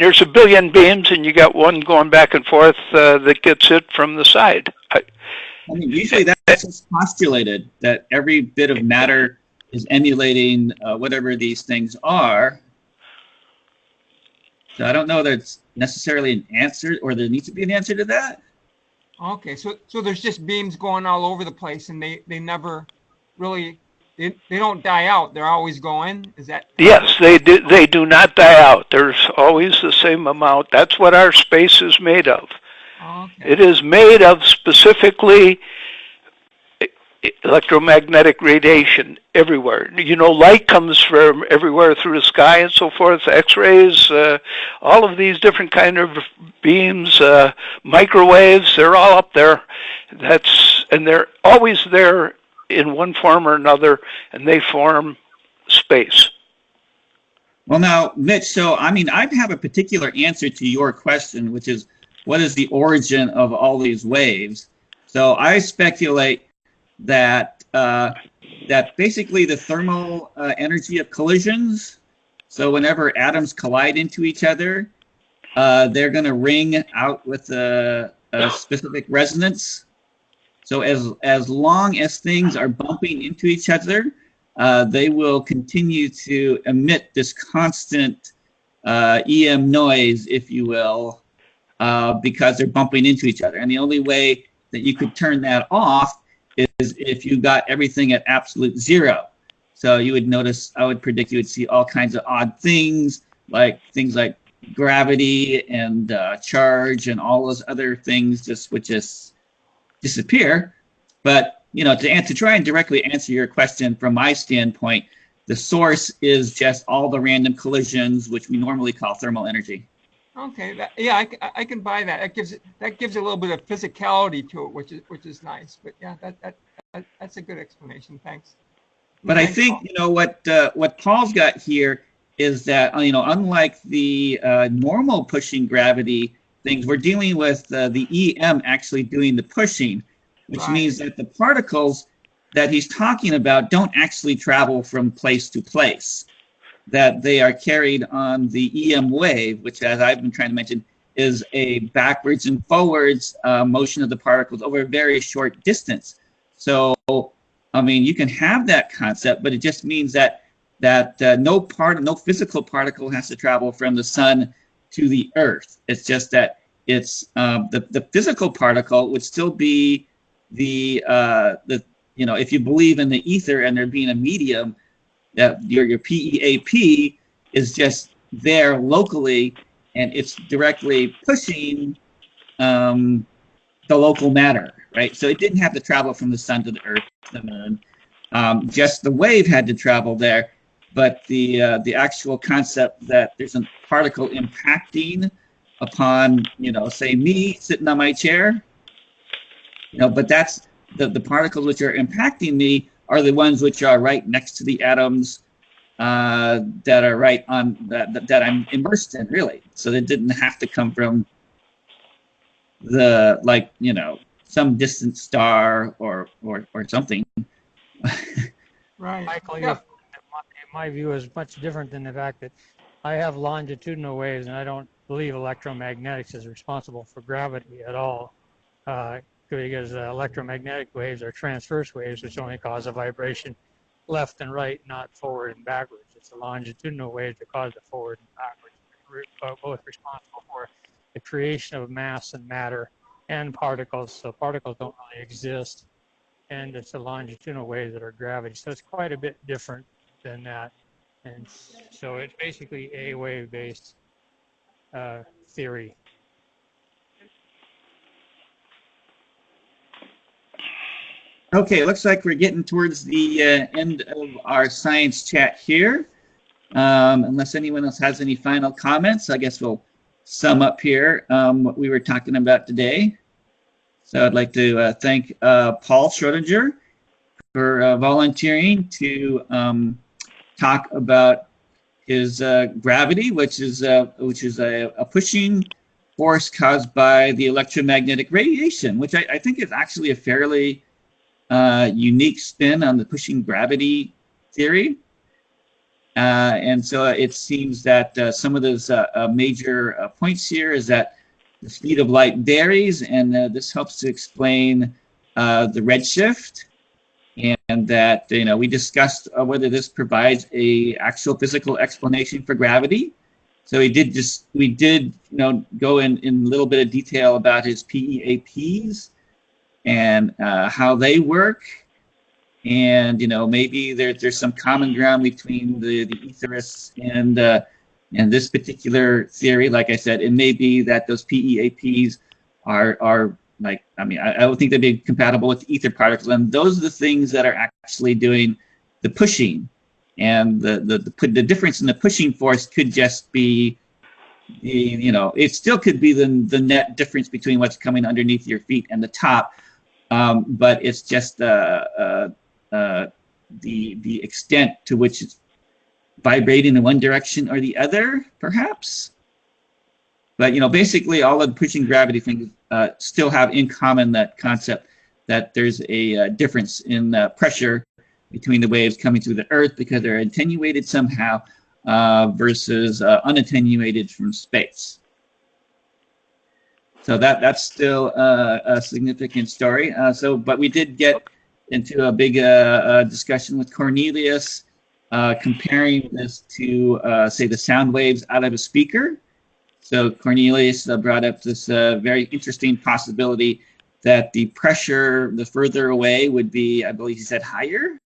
There's a billion beams, and you got one going back and forth that gets it from the side. Usually that's postulated that every bit of matter is emulating whatever these things are. So I don't know that it's necessarily an answer, or there needs to be an answer to that. Okay, so there's just beams going all over the place, and they never really they don't die out. They're always going. Is that? Yes, they do. They do not die out. There's always the same amount. That's what our space is made of. Okay. It is made of specifically electromagnetic radiation everywhere. Light comes from everywhere through the sky and so forth, X-rays, all of these different kind of beams, microwaves, they're all up there. And they're always there in one form or another, and they form space. Well, now, Mitch, so, I have a particular answer to your question, which is, what is the origin of all these waves? So I speculate that basically the thermal energy of collisions, so whenever atoms collide into each other, they're going to ring out with a specific resonance. So as long as things are bumping into each other, they will continue to emit this constant EM noise, if you will, because they're bumping into each other. And the only way that you could turn that off is if you got everything at absolute zero. So you would notice, I would predict you would see all kinds of odd things like gravity and charge and all those other things would just disappear. But to try and directly answer your question from my standpoint, the source is just all the random collisions, which we normally call thermal energy. Okay, I can buy that. That gives a little bit of physicality to it, which is nice. But yeah, that's a good explanation. Thanks. But Thanks, I think Paul. what Paul's got here is that unlike the normal pushing gravity things, we're dealing with the EM actually doing the pushing, which Right. means that the particles that he's talking about don't actually travel from place to place, that they are carried on the EM wave, which, as I've been trying to mention, is a backwards and forwards motion of the particles over a very short distance. So, you can have that concept, but it just means that no physical particle has to travel from the sun to the earth. It's just that it's the physical particle would still be if you believe in the ether and there being a medium, that your PEAP is just there locally, and it's directly pushing the local matter, right? So it didn't have to travel from the sun to the earth, the moon. Just the wave had to travel there, but the actual concept that there's a particle impacting upon, say me sitting on my chair, but that's the particles which are impacting me are the ones which are right next to the atoms that are right on that I'm immersed in, really. So they didn't have to come from some distant star or something. Right. Michael, Yeah. my view is much different than the fact that I have longitudinal waves, and I don't believe electromagnetics is responsible for gravity at all, because electromagnetic waves are transverse waves, which only cause a vibration left and right, not forward and backwards. It's the longitudinal waves that cause the forward and backwards, both responsible for the creation of mass and matter and particles. So particles don't really exist, and it's the longitudinal waves that are gravity. So it's quite a bit different than that. And so it's basically a wave-based theory. Okay, it looks like we're getting towards the end of our science chat here. Unless anyone else has any final comments, I guess we'll sum up here what we were talking about today. So I'd like to thank Paul Schroeder for volunteering to talk about his gravity, which is a pushing force caused by the electromagnetic radiation, which I think is actually a fairly unique spin on the pushing gravity theory. And so it seems that some of those major points here is that the speed of light varies, and this helps to explain the redshift, and that we discussed whether this provides a actual physical explanation for gravity. So we did go in a little bit of detail about his PEAPs and how they work, and maybe there's some common ground between the etherists and this particular theory. Like I said, it may be that those PEAPs are like, I don't think they'd be compatible with ether particles, and those are the things that are actually doing the pushing. And the difference in the pushing force could just be it still could be the net difference between what's coming underneath your feet and the top, but it's just the extent to which it's vibrating in one direction or the other, perhaps. But basically all of the pushing gravity things still have in common that concept that there's a difference in pressure between the waves coming through the Earth because they're attenuated somehow versus unattenuated from space. So that's still a significant story. But we did get into a big discussion with Cornelius, comparing this to, say, the sound waves out of a speaker. So Cornelius brought up this very interesting possibility that the pressure, the further away would be, I believe he said higher,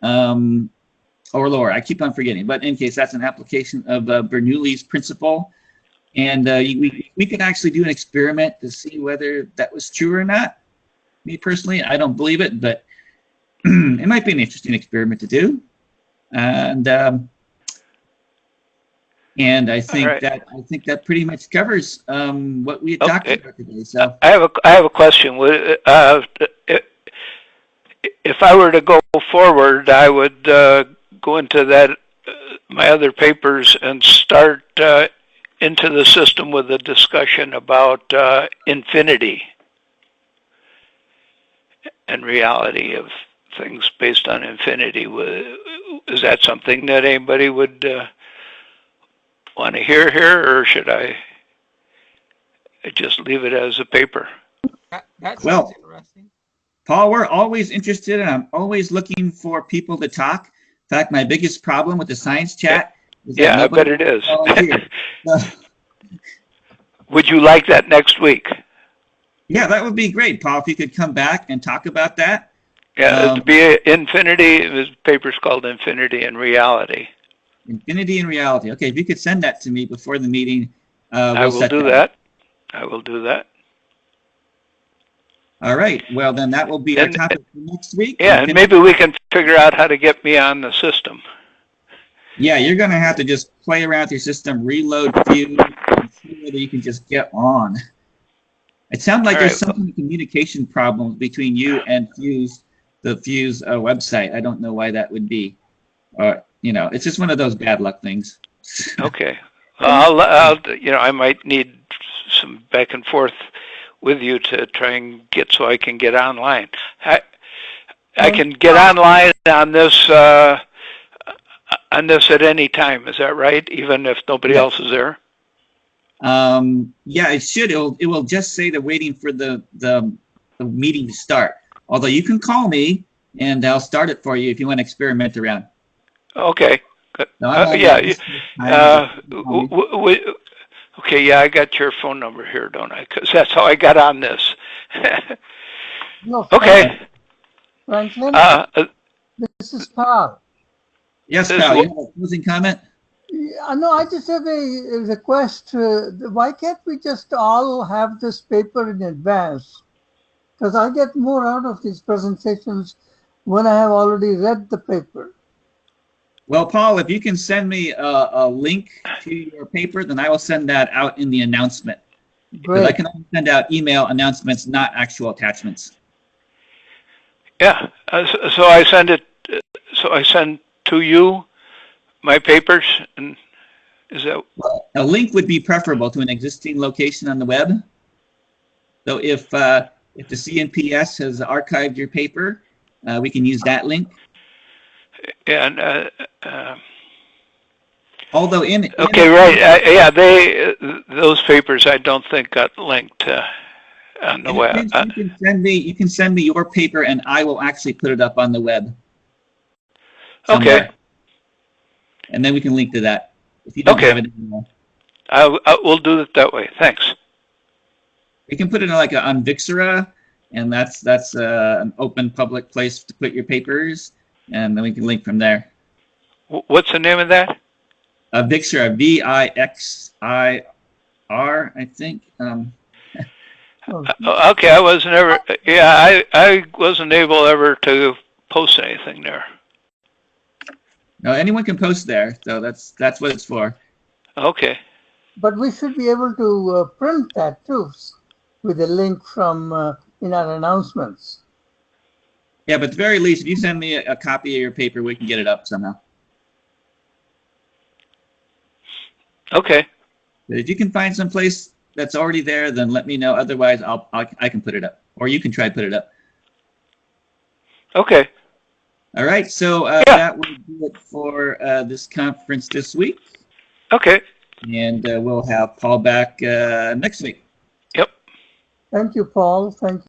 or lower. I keep on forgetting, but in any case, that's an application of Bernoulli's principle. And we could actually do an experiment to see whether that was true or not. Me personally, I don't believe it, but it might be an interesting experiment to do. And I think right. that pretty much covers what we had talked about today. So I have a question. If I were to go forward, I would go into that my other papers and start into the system with a discussion about infinity and reality of things based on infinity. Is that something that anybody would want to hear here, or should I just leave it as a paper? That sounds interesting. Paul, we're always interested, and I'm always looking for people to talk. In fact, my biggest problem with the science chat is that I bet it is. So, would you like that next week? Yeah, that would be great, Paul, if you could come back and talk about that. Yeah, it'd be infinity. This paper's called Infinity and Reality. Infinity and Reality. Okay, if you could send that to me before the meeting, I will do that. I will do that. All right. Well, then that will be our topic for next week. Yeah, and maybe we can figure out how to get me on the system. Yeah, you're going to have to just play around with your system, reload Fuse, and see whether you can just get on. It sounds like there's some kind of communication problems between you and Fuse, the Fuse website. I don't know why that would be. It's just one of those bad luck things. Okay. I'll I might need some back and forth with you to try and get so I can get online. I can get online on this at any time. Is that right? Even if nobody else is there? Yeah, it should. It will just say they're waiting for the meeting to start. Although you can call me and I'll start it for you if you want to experiment around. Okay. Good. Okay, yeah, I got your phone number here, don't I? Because that's how I got on this. Okay. Franklin, this is Paul. Yes, Paul, you have a closing comment? No, I just have a request. Why can't we just all have this paper in advance? Because I get more out of these presentations when I have already read the paper. Well, Paul, if you can send me a link to your paper, then I will send that out in the announcement. Because I can only send out email announcements, not actual attachments. Yeah. So I send it. So I send to you my papers, and is that? Well, a link would be preferable to an existing location on the web. So if the CNPS has archived your paper, we can use that link. And although okay, right, those papers I don't think got linked on the web. You can send me your paper, and I will actually put it up on the web. Somewhere. Okay. And then we can link to that if you don't have it anymore. I will do it that way. Thanks. You can put it on Vixera, and that's an open public place to put your papers, and then we can link from there. What's the name of that? Vixera, Vixir, I think. Okay, I wasn't ever. Yeah, I wasn't able ever to post anything there. No, anyone can post there, so that's what it's for. Okay. But we should be able to print that too, with a link from in our announcements. Yeah, but at the very least, if you send me a copy of your paper, we can get it up somehow. Okay. But if you can find some place that's already there, then let me know. Otherwise, I can put it up, or you can try to put it up. Okay. All right, so that will do it for this conference this week. Okay. And we'll have Paul back next week. Yep. Thank you, Paul. Thank you.